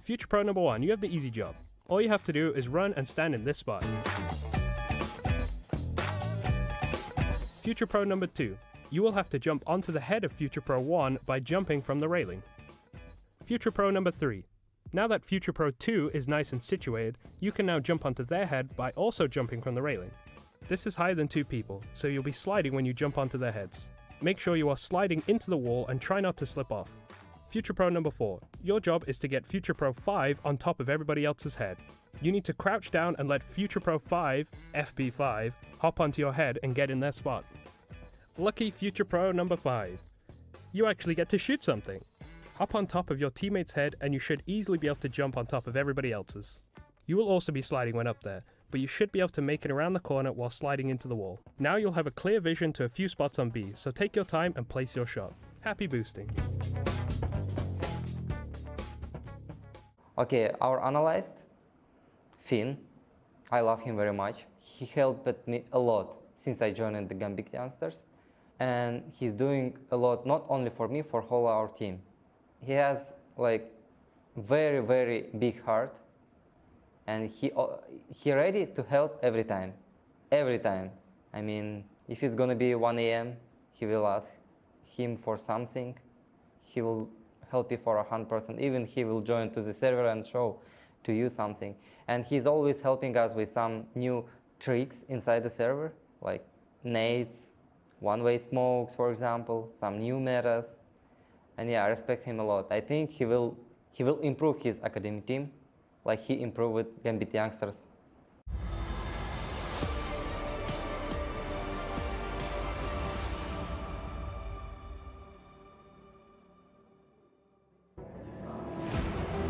Future Pro number 1, you have the easy job. All you have to do is run and stand in this spot. Future Pro number 2, you will have to jump onto the head of Future Pro 1 by jumping from the railing. Future Pro number 3, now that Future Pro 2 is nice and situated, you can now jump onto their head by also jumping from the railing. This is higher than 2 people, so you'll be sliding when you jump onto their heads. Make sure you are sliding into the wall and try not to slip off. Future Pro number 4, your job is to get Future Pro 5 on top of everybody else's head. You need to crouch down and let Future Pro 5, FP5, hop onto your head and get in their spot. Lucky Future Pro number 5, you actually get to shoot something. Hop on top of your teammate's head and you should easily be able to jump on top of everybody else's. You will also be sliding when up there, but you should be able to make it around the corner while sliding into the wall. Now you'll have a clear vision to a few spots on B, so take your time and place your shot. Happy boosting. Okay, our analyst, Finn, I love him very much. He helped me a lot since I joined the Gambit Youngsters. And he's doing a lot, not only for me, for whole our team. He has like very, very big heart. And he ready to help every time. I mean, if it's gonna be 1 AM, he will ask him for something. He will help you for 100%. Even he will join to the server and show to you something. And he's always helping us with some new tricks inside the server, like nades, one-way smokes, for example, some new metas. And yeah, I respect him a lot. I think he will improve his academy team, like he improved with Gambit Youngsters.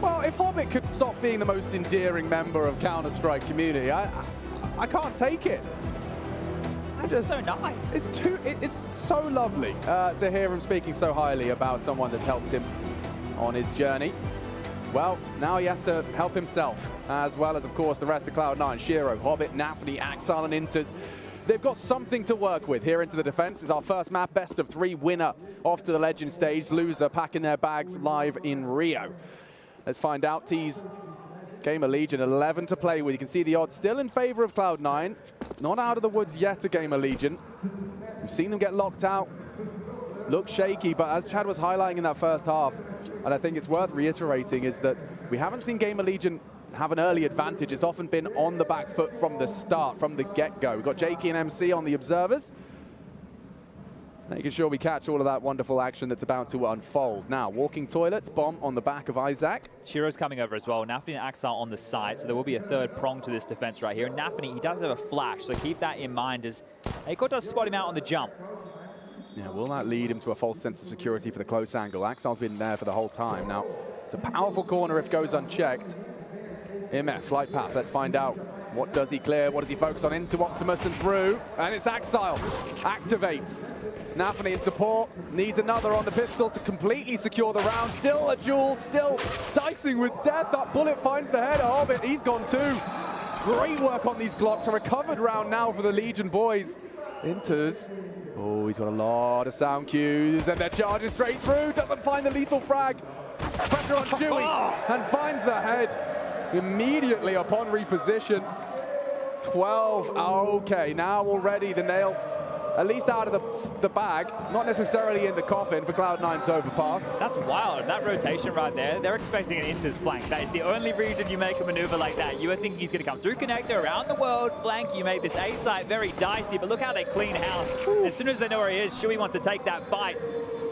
Well, if Hobbit could stop being the most endearing member of Counter-Strike community, I can't take it. That's so nice. It's so lovely to hear him speaking so highly about someone that's helped him on his journey. Well, now he has to help himself, as well as, of course, the rest of Cloud9. Shiro, Hobbit, Nafny, Axal, and Inters. they've got something to work with here into the defense. It's our first map, best of 3 winner off to the Legend stage. Loser packing their bags live in Rio. Let's find out. T's Gamer Legion, 11 to play with. You can see the odds still in favor of Cloud9. Not out of the woods yet to Gamer Legion. We've seen them get locked out. Look shaky, but as Chad was highlighting in that first half, and I think it's worth reiterating, is that we haven't seen Gamer Legion have an early advantage. It's often been on the back foot from the start, from the get-go. We've got Jakey and MC on the observers, making sure we catch all of that wonderful action that's about to unfold. Now, walking toilets, bomb on the back of Isaac. Shiro's coming over as well. Nafany and Axel on the side, so there will be a third prong to this defense right here. And Nafany, he does have a flash, so keep that in mind as Akor does spot him out on the jump. Yeah, will that lead him to a false sense of security for the close angle? Axel's been there for the whole time. Now, it's a powerful corner if goes unchecked. IMF, flight path, let's find out. What does he clear? What does he focus on? Into Optimus and through. And it's Axel. Activates. Nafany in support. Needs another on the pistol to completely secure the round. Still a duel. Still dicing with death. That bullet finds the head of it. He's gone too. Great work on these Glocks. A recovered round now for the Legion boys. Enters. Oh, he's got a lot of sound cues. And they're charging straight through. Doesn't find the lethal frag. Pressure on Chewy. And finds the head immediately upon reposition. 12, okay, now already the nail, at least out of the bag, not necessarily in the coffin for Cloud9's overpass. That's wild, that rotation right there, they're expecting an Inter's flank. That is the only reason you make a maneuver like that. You would think he's gonna come through connector, around the world, flank, you make this A site very dicey, but look how they clean house. As soon as they know where he is, Chewy wants to take that fight.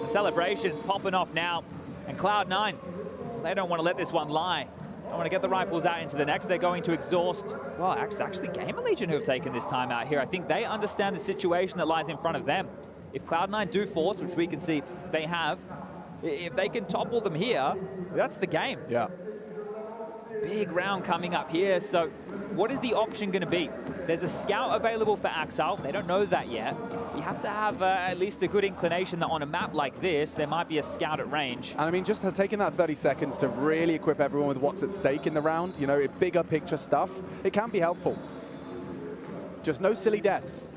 The celebration's popping off now, and Cloud9, they don't want to let this one lie. I want to get the rifles out into the next. They're going to exhaust. Well, actually, Gamer Legion who have taken this time out here. I think they understand the situation that lies in front of them. If Cloud9 do force, which we can see they have, if they can topple them here, that's the game. Yeah. Big round coming up here. So what is the option going to be? There's a scout available for Axel. They don't know that yet. You have to have at least a good inclination that on a map like this, there might be a scout at range. And I mean, just taking that 30 seconds to really equip everyone with what's at stake in the round, you know, bigger picture stuff, it can be helpful. Just no silly deaths.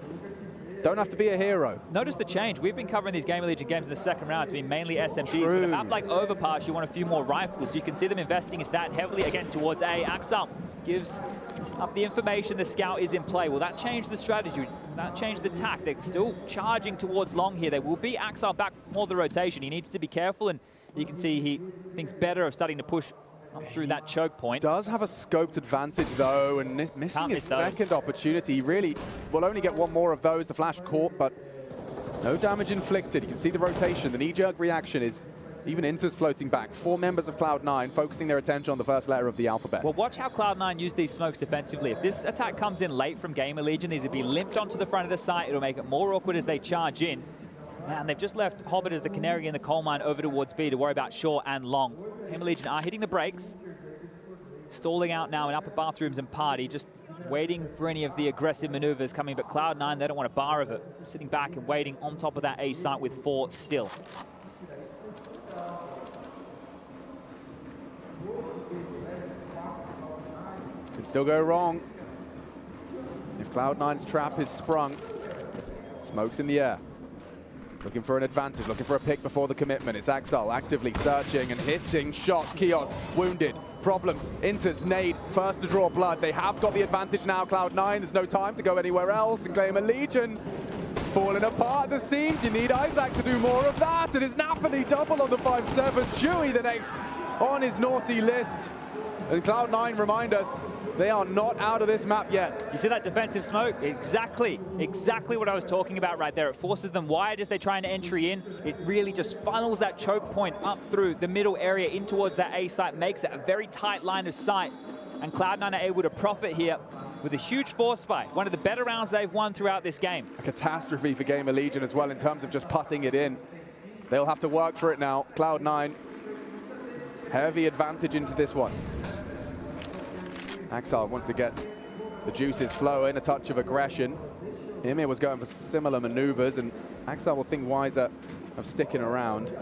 Don't have to be a hero. Notice the change. We've been covering these Gamer Legion games in the second round. It's been mainly SMGs. True. But a map like Overpass, you want a few more rifles. You can see them investing into that heavily again towards A. Axel gives up the information the scout is in play. Will that change the strategy? That change the tack? They're still charging towards long here. They will be Axel back for the rotation. He needs to be careful, and you can see he thinks better of starting to push up through that choke point. Does have a scoped advantage though, and missing his second opportunity. He really will only get one more of those. The flash caught, but no damage inflicted. You can see the rotation. The knee-jerk reaction is even Inter's floating back. 4 members of Cloud9 focusing their attention on the first letter of the alphabet. Well, watch how Cloud9 use these smokes defensively. If this attack comes in late from Gamer Legion, these would be limped onto the front of the site. It'll make it more awkward as they charge in. And they've just left Hobbit as the canary in the coal mine over towards B to worry about short and long. Gamer Legion are hitting the brakes. Stalling out now in upper bathrooms and party, just waiting for any of the aggressive maneuvers coming. But Cloud9, they don't want a bar of it. Sitting back and waiting on top of that A site with 4 still. Could still go wrong. If Cloud9's trap is sprung, smoke's in the air. Looking for an advantage, looking for a pick before the commitment. It's Axel actively searching and hitting shots. Kios wounded. Problems. Inters, nade, first to draw blood. They have got the advantage now, Cloud9. There's no time to go anywhere else. And Gamer Legion falling apart at the seams. You need Isaac to do more of that. It is Nafany double on the 5-7. Chewy the next on his naughty list. And Cloud9 remind us, they are not out of this map yet. You see that defensive smoke? Exactly what I was talking about right there. It forces them wide as they try an entry in. It really just funnels that choke point up through the middle area in towards that A site, makes it a very tight line of sight. And Cloud9 are able to profit here with a huge force fight. One of the better rounds they've won throughout this game. A catastrophe for Gamer Legion as well in terms of just putting it in. They'll have to work for it now. Cloud9, heavy advantage into this one. Axel wants to get the juices flowing, a touch of aggression. Ymir was going for similar maneuvers, and Axel will think wiser of sticking around.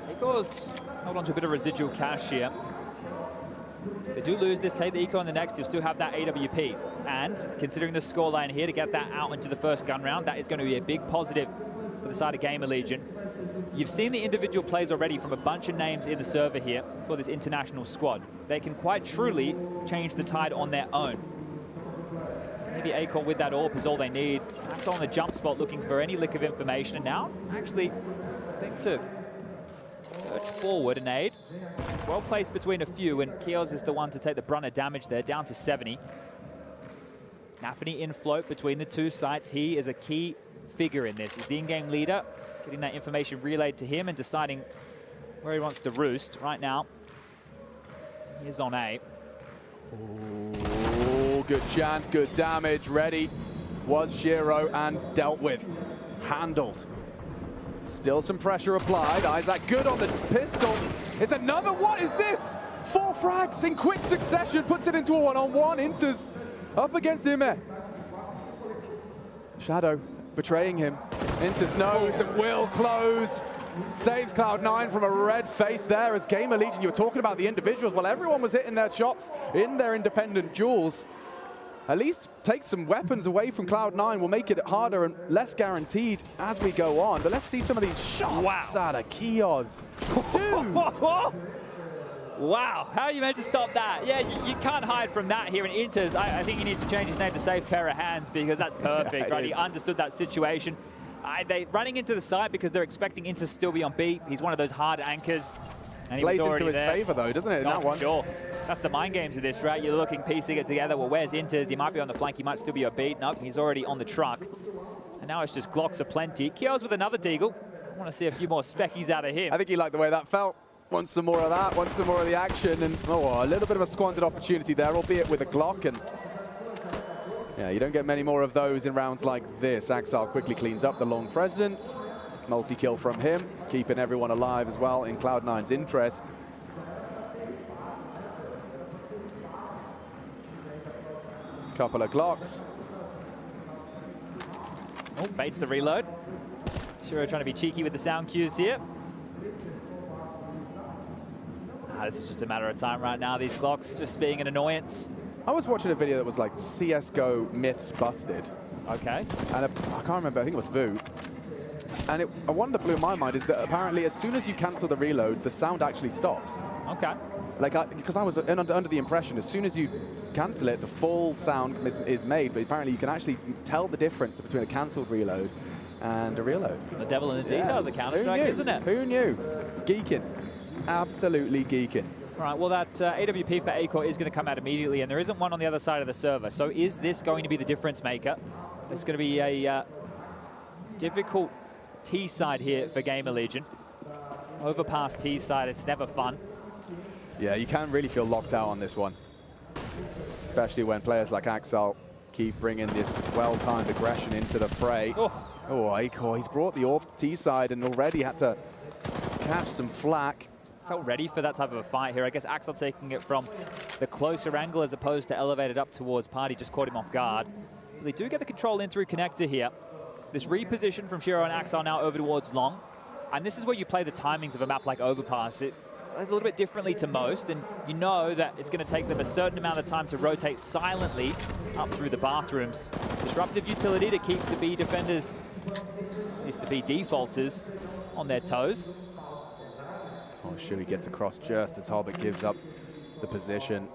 He goes hold on to a bit of residual cash here. If they do lose this, take the eco on the next, you'll still have that AWP. And considering the scoreline here, to get that out into the first gun round, that is going to be a big positive for the side of Gamer Legion. You've seen the individual plays already from a bunch of names in the server here for this international squad. They can quite truly change the tide on their own. Maybe ACOR with that AWP is all they need. That's on the jump spot looking for any lick of information. And now, actually, I think to search forward and aid. Well placed between a few, and Kios is the one to take the brunt of damage there, down to 70. Nafany in float between the two sites. He is a key figure in this. He's the in-game leader, getting that information relayed to him and deciding where he wants to roost. Right now, he is on A. Oh, good chance, good damage. Ready was Shiro and dealt with. Handled. Still some pressure applied. Isaac good on the pistol. It's another, what is this? 4 frags in quick succession, puts it into a one-on-one. Inters up against IEM. Shadow betraying him. Inters knows it will close. Saves Cloud9 from a red face there as Gamer Legion, you were talking about the individuals. Well, everyone was hitting their shots in their independent duels. At least take some weapons away from Cloud9 will make it harder and less guaranteed as we go on. But let's see some of these shots out of Kios. Dude! Wow, how are you meant to stop that? Yeah, you can't hide from that here in Inters. I think he needs to change his name to Safe Pair of Hands because that's perfect, right? He understood that situation. They running into the site because they're expecting Inters to still be on B. He's one of those hard anchors. And he plays was already into his there. favor though, doesn't it, in that one? Sure. That's the mind games of this, right? You're looking, piecing it together. Well, where's Inters? He might be on the flank. He might still be a beat. Nope, he's already on the truck. And now it's just Glocks aplenty. Kios with another deagle. I want to see a few more speckies out of him. I think he liked the way that felt. Wants some more of that, wants some more of the action, and a little bit of a squandered opportunity there, albeit with a Glock. And yeah, you don't get many more of those in rounds like this. Axel quickly cleans up the long presence. Multi-kill from him, keeping everyone alive as well in Cloud9's interest. Couple of Glocks. Oh, baits the reload. Shiro trying to be cheeky with the sound cues here. This is just a matter of time right now. These Glocks just being an annoyance. I was watching a video that was like CSGO myths busted. Okay. And I can't remember, I think it was Vu. And one that blew my mind is that apparently as soon as you cancel the reload, the sound actually stops. Okay. Like, because I was under the impression as soon as you cancel it, the full sound is made, but apparently you can actually tell the difference between a cancelled reload and a reload. The devil in the details of Counter-Strike, isn't it? Who knew? Geeking. Absolutely geeking. All right, well, that AWP for ACOR is going to come out immediately, and there isn't one on the other side of the server. So is this going to be the difference maker? It's going to be a difficult T side here for Gamer Legion. Overpass T side, it's never fun. Yeah, you can really feel locked out on this one. Especially when players like Axel keep bringing this well-timed aggression into the fray. Oh, ACOR, he's brought the AWP T side and already had to catch some flack. Felt ready for that type of a fight here. I guess Axel taking it from the closer angle as opposed to elevated up towards Party, just caught him off guard. They do get the control in through connector here. This reposition from Shiro and Axel now over towards long. And this is where you play the timings of a map like Overpass. It plays a little bit differently to most, and you know that it's going to take them a certain amount of time to rotate silently up through the bathrooms. Disruptive utility to keep the B defenders, at least the B defaulters, on their toes. Oh, Shui gets across just as Hobbit gives up the position.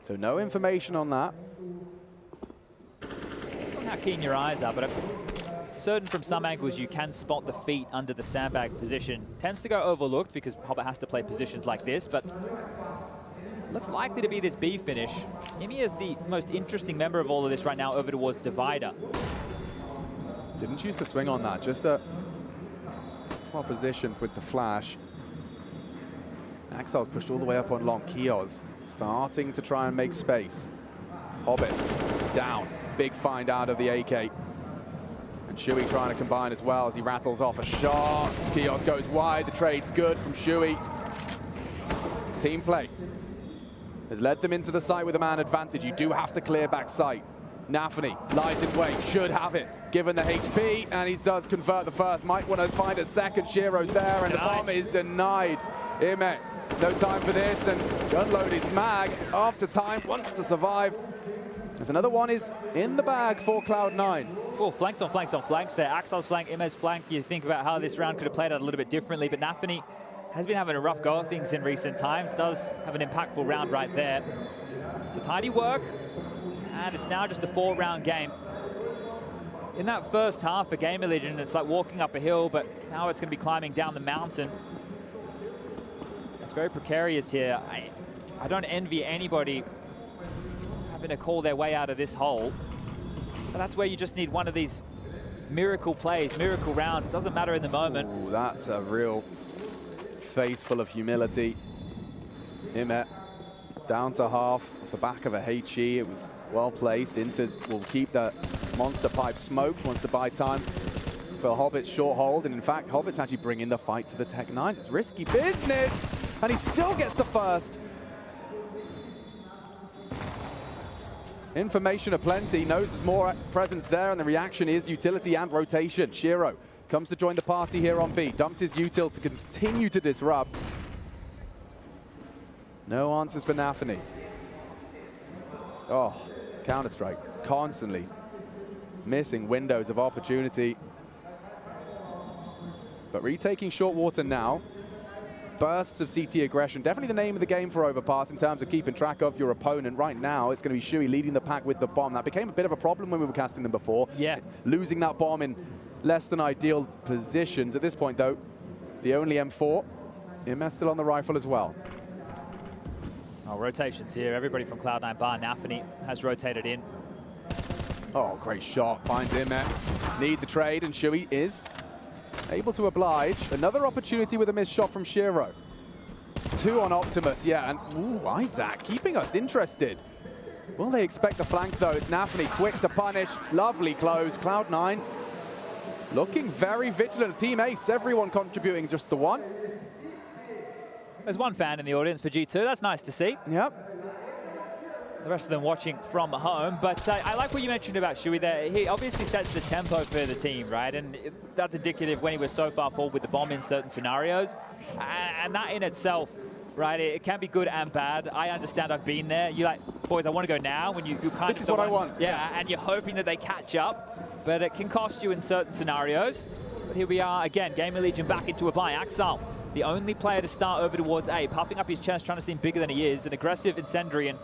So no information on that. Depends on how keen your eyes are, but I'm certain from some angles you can spot the feet under the sandbag position. Tends to go overlooked because Hobbit has to play positions like this, but looks likely to be this B finish. Imi is the most interesting member of all of this right now over towards Divider. Didn't choose to swing on that, just a proposition with the flash. Axel's pushed all the way up on long. Kios starting to try and make space. Hobbit down. Big find out of the AK. And Shui trying to combine as well as he rattles off a shot. Kios goes wide. The trade's good from Shui. Team play has led them into the site with a man advantage. You do have to clear back sight. Nafany lies in wait, should have it, given the HP, and he does convert the first. Might want to find a second. Shiro's there, and the bomb is denied. IEM No time for this, and unload his mag after time, wants to survive. There's another one is in the bag for Cloud9. Oh, flanks on flanks on flanks there. Axel's flank, Imme's flank. You think about how this round could have played out a little bit differently, but Nafany has been having a rough go of things in recent times. Does have an impactful round right there. So tidy work, and it's now just a 4-round game. In that first half for Gamer Legion, it's like walking up a hill, but now it's going to be climbing down the mountain. It's very precarious here. I don't envy anybody having to call their way out of this hole. But that's where you just need one of these miracle plays, miracle rounds. It doesn't matter in the moment. Ooh, that's a real face full of humility. Imme down to half off the back of a HE. It was well placed. Inters will keep the monster pipe smoked, wants to buy time for Hobbit's short hold. And in fact, Hobbit's actually bringing the fight to the Tech9s. It's risky business, and he still gets the first. Information aplenty, knows there's more presence there, and the reaction is utility and rotation. Shiro comes to join the party here on B, dumps his util to continue to disrupt. No answers for Nafany. Oh, Counter-Strike, constantly missing windows of opportunity. But retaking short water now. Bursts of CT aggression, definitely the name of the game for Overpass in terms of keeping track of your opponent. Right now, it's going to be Shui leading the pack with the bomb. That became a bit of a problem when we were casting them before. Yeah. Losing that bomb in less than ideal positions. At this point, though, the only M4. Imme still on the rifle as well. Oh, rotations here. Everybody from Cloud9 bar Nafany has rotated in. Oh, great shot. Finds Imme. Need the trade, and Shui is able to oblige. Another opportunity with a missed shot from Shiro. 2 on Optimus, yeah, and ooh, Isaac keeping us interested. Will they expect the flank though? It's Nafany quick to punish. Lovely close. Cloud9 looking very vigilant. Team Ace, everyone contributing, just the one. There's one fan in the audience for G2. That's nice to see. Yep. The rest of them watching from home. But I like what you mentioned about Shui there. He obviously sets the tempo for the team, right? And that's indicative when he was so far forward with the bomb in certain scenarios. And that in itself, right, it can be good and bad. I understand, I've been there. You're like, boys, I want to go now. When you kind of... This is what I want. Yeah, and you're hoping that they catch up. But it can cost you in certain scenarios. But here we are again, Gamer Legion back into a buy. Axel, the only player to start over towards A, puffing up his chest, trying to seem bigger than he is. An aggressive incendiary, and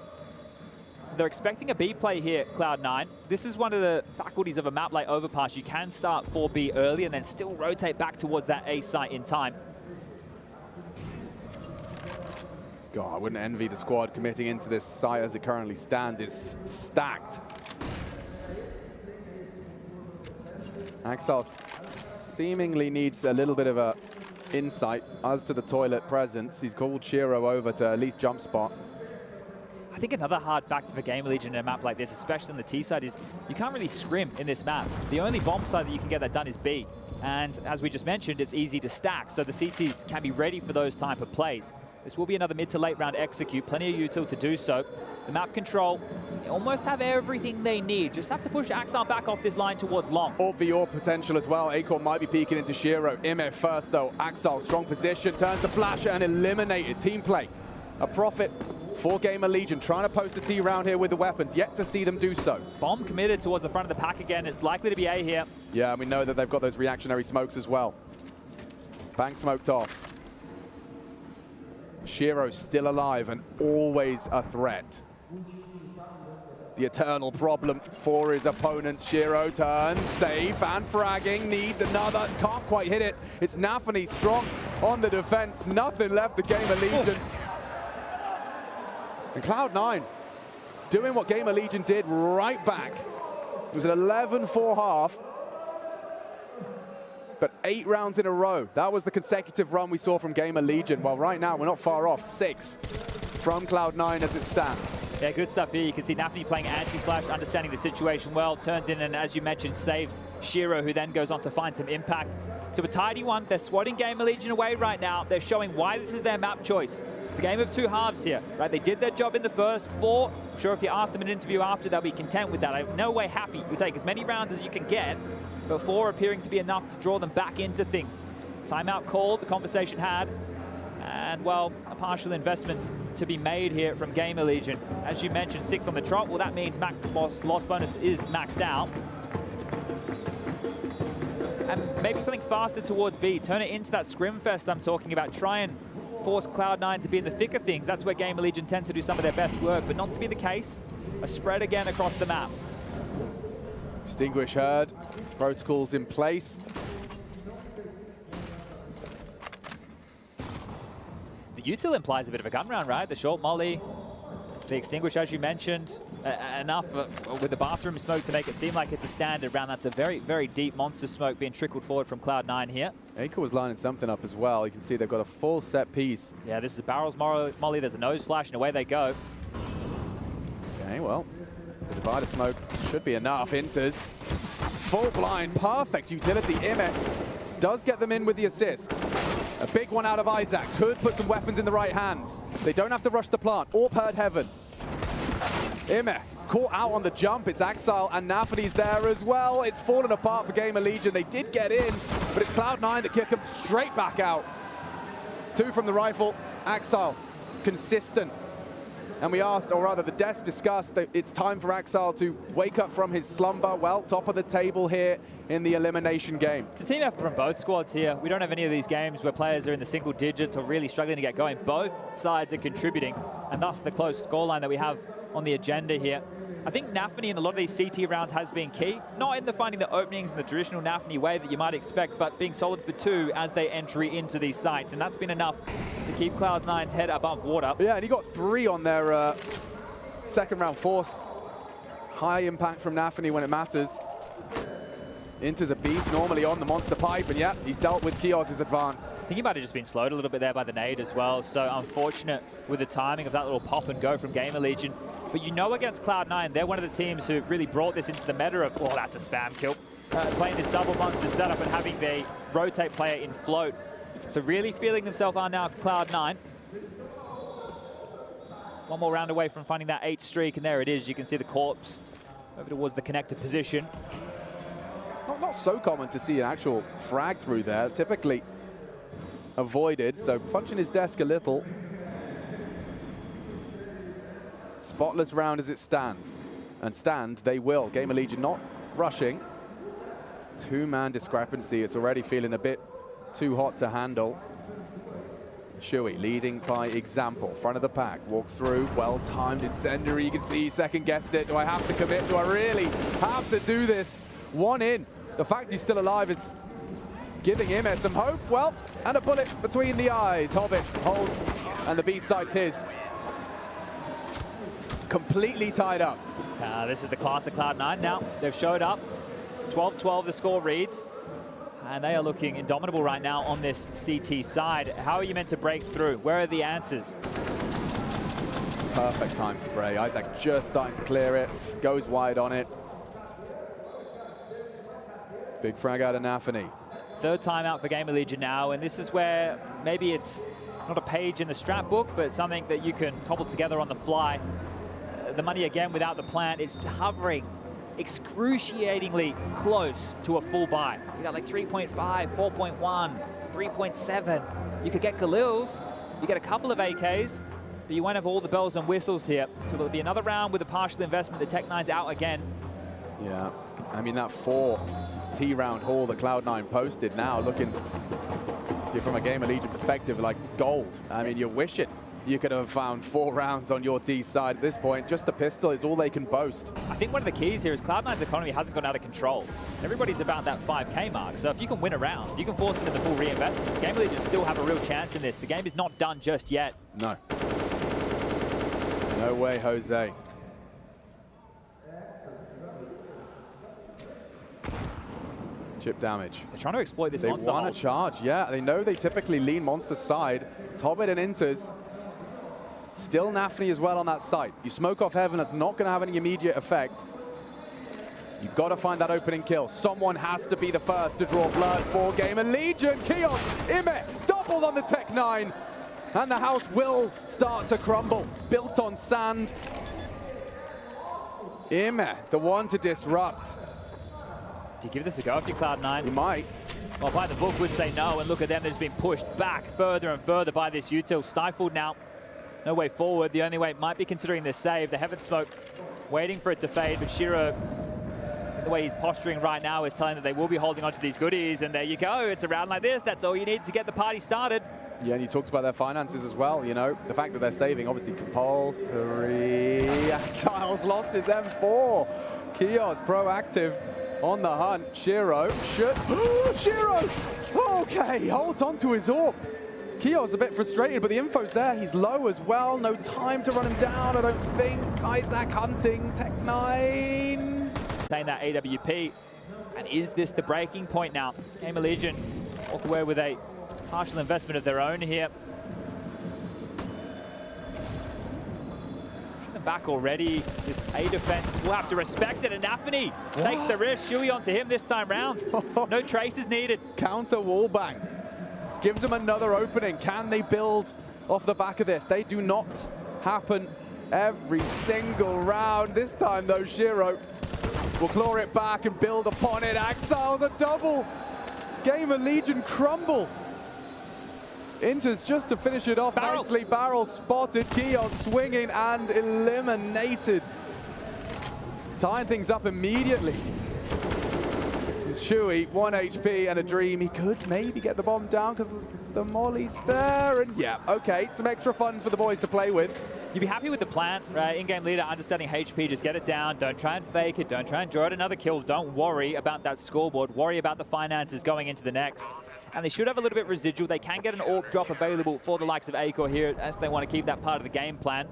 they're expecting a B play here, Cloud9. This is one of the faculties of a map like Overpass. You can start 4B early and then still rotate back towards that A site in time. God, I wouldn't envy the squad committing into this site as it currently stands. It's stacked. Axel seemingly needs a little bit of a insight as to the toilet presence. He's called Shiro over to at least jump spot. I think another hard factor for Gamer Legion in a map like this, especially on the T side, is you can't really scrim in this map. The only bomb side that you can get that done is B. And as we just mentioned, it's easy to stack, so the CTs can be ready for those type of plays. This will be another mid to late round execute, plenty of util to do so. The map control, they almost have everything they need. Just have to push Axel back off this line towards long. Or VR potential as well. Acorn might be peeking into Shiro. Imme first though. Axel, strong position, turns the flash and eliminated. Team play. A profit for Gamer Legion, trying to post a T round here with the weapons. Yet to see them do so. Bomb committed towards the front of the pack again. It's likely to be A here. Yeah, we know that they've got those reactionary smokes as well. Bang smoked off. Shiro's still alive and always a threat. The eternal problem for his opponent. Shiro turns, safe and fragging, needs another, can't quite hit it. It's Nafany strong on the defense, nothing left the Gamer Legion. And Cloud9 doing what Gamer Legion did right back. It was an 11-4 half, but 8 rounds in a row. That was the consecutive run we saw from Gamer Legion. Well, right now, we're not far off. 6 from Cloud9 as it stands. Yeah, good stuff here. You can see Nafany playing anti-flash, understanding the situation well, turns in and, as you mentioned, saves Shiro, who then goes on to find some impact. So a tidy one. They're swatting Gamer Legion away right now. They're showing why this is their map choice. It's a game of 2 halves here, right? They did their job in the first 4. I'm sure if you asked them in an interview after, they'll be content with that. I'm no way happy. You take as many rounds as you can get, but 4 appearing to be enough to draw them back into things. Timeout called, the conversation had, And, well, a partial investment to be made here from Gamer Legion. As you mentioned, 6 on the trot. Well, that means max loss bonus is maxed out. And maybe something faster towards B. Turn it into that scrimfest I'm talking about. Try and force Cloud9 to be in the thick of things. That's where Gamer Legion tend to do some of their best work, but not to be the case. A spread again across the map. Extinguish heard. Protocols in place. The util implies a bit of a gun round, right? The short molly, the extinguish, as you mentioned, enough with the bathroom smoke to make it seem like it's a standard round. That's a very, very deep monster smoke being trickled forward from Cloud9 here. Acre was lining something up as well. You can see they've got a full set piece. Yeah, this is a barrels molly. There's a nose flash, and away they go. Okay, well, the divider smoke should be enough. Inters. Full blind, perfect utility. IME does get them in with the assist. A big one out of Isaac. Could put some weapons in the right hands. They don't have to rush the plant. Orp heard heaven. IME caught out on the jump. It's Axile and Nafany's there as well. It's fallen apart for Gamer Legion. They did get in, but it's Cloud9 that kick them straight back out. 2 from the rifle. Axile, consistent. And we asked, or rather the desk discussed, that it's time for Axile to wake up from his slumber. Well, top of the table here in the elimination game. It's a team effort from both squads here. We don't have any of these games where players are in the single digits or really struggling to get going. Both sides are contributing, and thus the close scoreline that we have on the agenda here. I think Nafany in a lot of these CT rounds has been key. Not in the finding the openings in the traditional Nafany way that you might expect, but being solid for 2 as they entry into these sites. And that's been enough to keep Cloud9's head above water. Yeah, and he got 3 on their second round force. High impact from Nafany when it matters. Inter's a beast normally on the monster pipe, and yeah, he's dealt with Kios's advance. I think he might have just been slowed a little bit there by the nade as well, so unfortunate with the timing of that little pop and go from Gamer Legion. But you know against Cloud9, they're one of the teams who really brought this into the meta of, oh, that's a spam kill. Playing this double monster setup and having the rotate player in float. So really feeling themselves are now Cloud9. One more round away from finding that 8 streak, and there it is. You can see the corpse over towards the connected position. Not so common to see an actual frag through there. Typically avoided, so punching his desk a little. Spotless round as it stands. And stand they will. Gamer Legion not rushing. 2-man discrepancy. It's already feeling a bit too hot to handle. Shui leading by example. Front of the pack. Walks through. Well-timed incendiary. You can see he second-guessed it. Do I have to commit? Do I really have to do this? 1 in. The fact he's still alive is giving him some hope. Well, and a bullet between the eyes. Hobbit holds, and the B-side's his. Completely tied up. This is the class of Cloud9 now. They've showed up. 12-12 the score reads. And they are looking indomitable right now on this CT side. How are you meant to break through? Where are the answers? Perfect time spray. Isaac just starting to clear it. Goes wide on it. Big frag out of Nafany. 3rd time out for Gamer Legion now, and this is where maybe it's not a page in the strat book, but something that you can cobble together on the fly. The money again without the plant, it's hovering excruciatingly close to a full buy. You got like 3.5, 4.1, 3.7. You could get Galils, you get a couple of AKs, but you won't have all the bells and whistles here. So it'll be another round with a partial investment. The Tech9's out again. Yeah, I mean that 4 T-round haul that Cloud9 posted now looking, if you're from a Gamer Legion perspective, like gold. I mean, you're wishing you could have found 4 rounds on your T side at this point. Just the pistol is all they can boast. I think one of the keys here is Cloud9's economy hasn't gone out of control. Everybody's about that 5K mark, so if you can win a round, you can force them into full reinvestment. Gamer Legion still have a real chance in this. The game is not done just yet. No. No way, Jose. Chip damage. They're trying to exploit this they monster. They want hold. to charge, yeah. They know they typically lean monster side. Hobbit and Inters. Still Nafany as well on that site. You smoke off heaven, that's not going to have any immediate effect. You've got to find that opening kill. Someone has to be the first to draw blood for Gamer Legion. Kios, IME, doubled on the Tech9. And the house will start to crumble. Built on sand. IME, the one to disrupt. Do you give this a go if you're Cloud9? He might. Well, by the book would say no, and look at them, they've just been pushed back further and further by this util. Stifled now, no way forward. The only way might be considering this save. The Heaven Smoke waiting for it to fade, but Shiro, the way he's posturing right now, is telling that they will be holding on to these goodies, and there you go. It's a round like this. That's all you need to get the party started. Yeah, and you talked about their finances as well, you know. The fact that they're saving, obviously compulsory. Exiles lost his M4. Kios proactive on the hunt. Shiro should... Shiro! Okay, holds on to his AWP. Kios a bit frustrated, but the info's there. He's low as well. No time to run him down, I don't think. Isaac hunting, Tech9. Playing that AWP. And is this the breaking point now? Game of Legion walk away with a partial investment of their own here. Pushing them back already. This A defense will have to respect it, and Nafany takes the risk. Shui onto him this time round. No traces needed. Counter wallbang. Gives them another opening. Can they build off the back of this? They do not happen every single round. This time though, Shiro will claw it back and build upon it. Exiles a double. Game of Legion crumble. Inters just to finish it off nicely. Barrel spotted. Kios swinging and eliminated. Tying things up immediately. Shui, 1 HP and a dream. He could maybe get the bomb down because the molly's there. And yeah, okay, some extra funds for the boys to play with. You'd be happy with the plan, right? In-game leader, understanding HP, just get it down. Don't try and fake it. Don't try and draw it another kill. Don't worry about that scoreboard. Worry about the finances going into the next. And they should have a little bit residual. They can get an AWP drop available for the likes of Acor here as they want to keep that part of the game plan.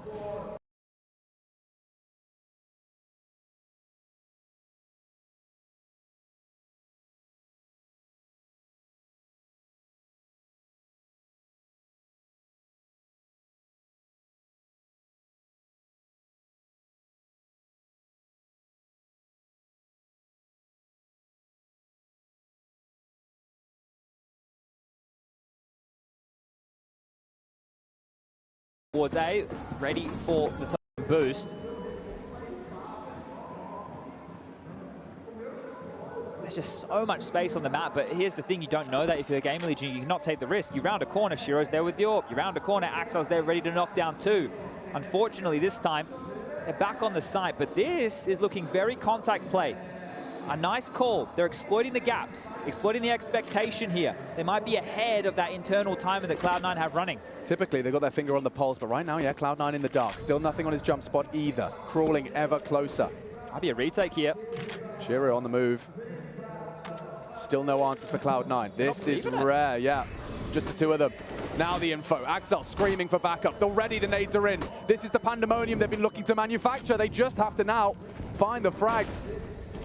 Towards A, ready for the top boost. There's just so much space on the map, but here's the thing, you don't know that if you're a Game of Legion, you cannot take the risk. You round a corner, Shiro's there with the AWP. You round a corner, Axel's there ready to knock down two. Unfortunately, this time, they're back on the site, but this is looking very contact play. A nice call. They're exploiting the gaps, exploiting the expectation here. They might be ahead of that internal timer that Cloud9 have running. Typically, they've got their finger on the pulse, but right now, yeah, Cloud9 in the dark. Still nothing on his jump spot either. Crawling ever closer. Might be a retake here. Shiro on the move. Still no answers for Cloud9. This is rare, yeah. Just the two of them. Now the info. Axel screaming for backup. Already the nades are in. This is the pandemonium they've been looking to manufacture. They just have to now find the frags.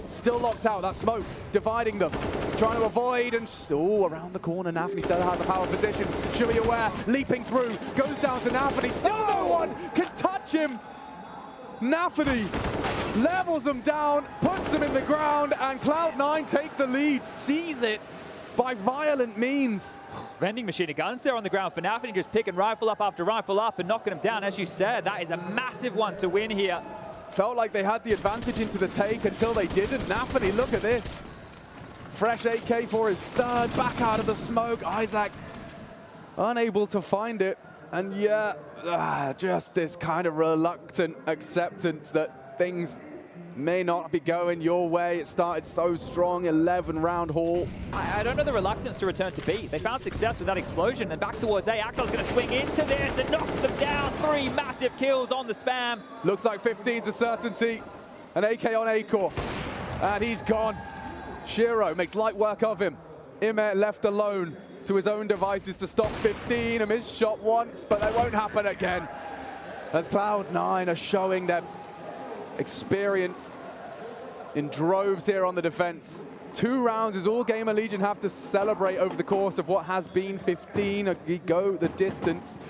Still locked out, that smoke dividing them. Trying to avoid and, around the corner. Nafany still has a power position. Shui aware, leaping through, goes down to Nafany. Still no one can touch him. Nafany levels them down, puts them in the ground, and Cloud9 take the lead, seize it by violent means. Vending machine of guns there on the ground for Nafany, just picking rifle up after rifle up and knocking them down. As you said, that is a massive one to win here. Felt like they had the advantage into the take until they didn't. Nafany, look at this. Fresh 8K for his third, back out of the smoke. Isaac unable to find it. And yeah, just this kind of reluctant acceptance that things may not be going your way. It started so strong, 11-round haul. I don't know the reluctance to return to B. They found success with that explosion, and back towards A. Axel's going to swing into this and knocks them down. 3 massive kills on the spam. Looks like 15's a certainty. An AK on Acor, and he's gone. Shiro makes light work of him. Imet left alone to his own devices to stop 15. A missed shot once, but that won't happen again. As Cloud9 are showing their experience in droves here on the defense. 2 rounds is all Game of Legion have to celebrate over the course of what has been 15. We go the distance.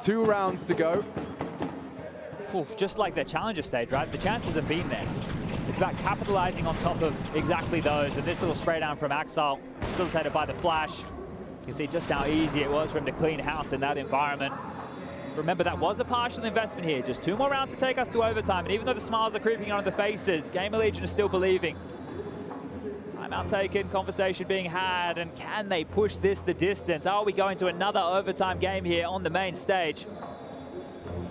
2 rounds to go. Just like their challenger stage, right? The chances have been there. It's about capitalizing on top of exactly those. And this little spray down from Axel, facilitated by the flash. You can see just how easy it was for him to clean house in that environment. Remember, that was a partial investment here. Just 2 more rounds to take us to overtime. And even though the smiles are creeping onto the faces, Game of Legion is still believing. Time Timeout taken, conversation being had, and can they push this the distance? Are we going to another overtime game here on the main stage?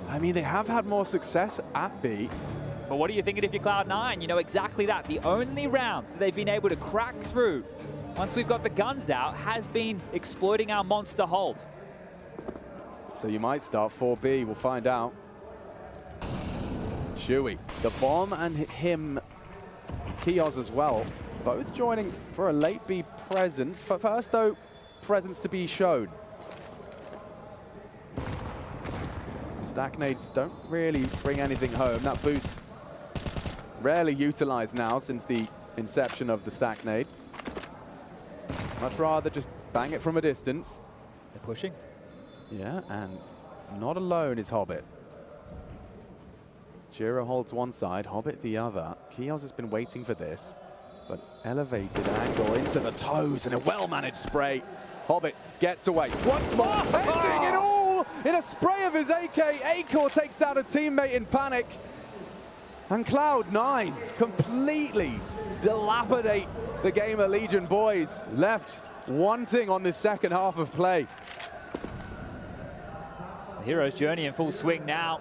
I mean, they have had more success at B. But what are you thinking if you're Cloud9? You know exactly that. The only round that they've been able to crack through, once we've got the guns out, has been exploiting our monster hold. So you might start 4B, we'll find out. Shuey, the bomb and him, Kioz as well, both joining for a late B presence. First though, presence to be shown. Stack nades don't really bring anything home. That boost rarely utilized now since the inception of the stack nade. Much rather just bang it from a distance. They're pushing. Yeah, and not alone is Hobbit. Shiro holds one side, Hobbit the other. Kioz has been waiting for this, but elevated angle into the toes and a well-managed spray. Hobbit gets away once more, ending it all in a spray of his AK. Acor takes down a teammate in panic. And Cloud9 completely dilapidate the Gamer Legion boys, left wanting on this second half of play. The hero's journey in full swing now.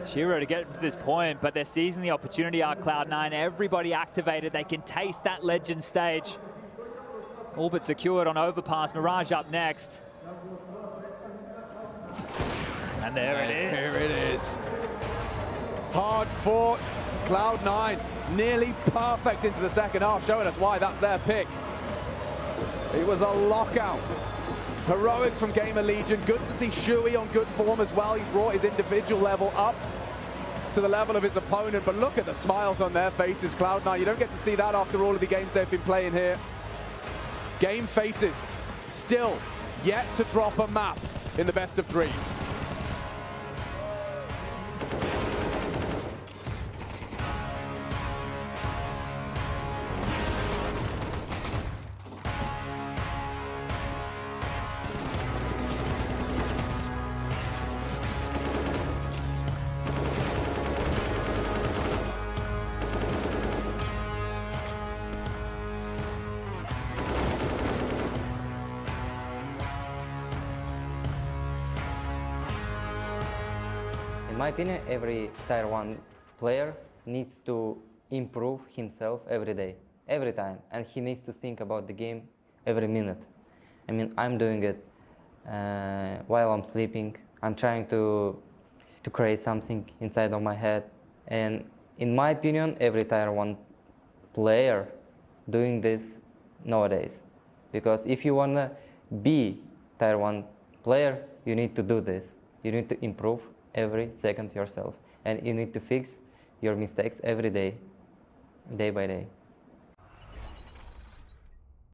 Shiro to get to this point, but they're seizing the opportunity. Our Cloud9, everybody activated. They can taste that legend stage. All but secured on overpass. Mirage up next. And there it is. Here it is. Hard fought. Cloud9 nearly perfect into the second half, showing us why that's their pick. It was a lockout. Heroics from Gamer Legion. Good to see Shuey on good form as well. He's brought his individual level up to the level of his opponent, but look at the smiles on their faces, Cloud9. You don't get to see that after all of the games they've been playing here. Game faces still yet to drop a map in the best of threes. In my opinion, every Tier 1 player needs to improve himself every day, every time, and he needs to think about the game every minute. I mean, I'm doing it while I'm sleeping. I'm trying to create something inside of my head, and in my opinion, every Tier 1 player doing this nowadays. Because if you wanna be Tier 1 player, you need to do this. You need to improve every second yourself, and you need to fix your mistakes every day, day by day.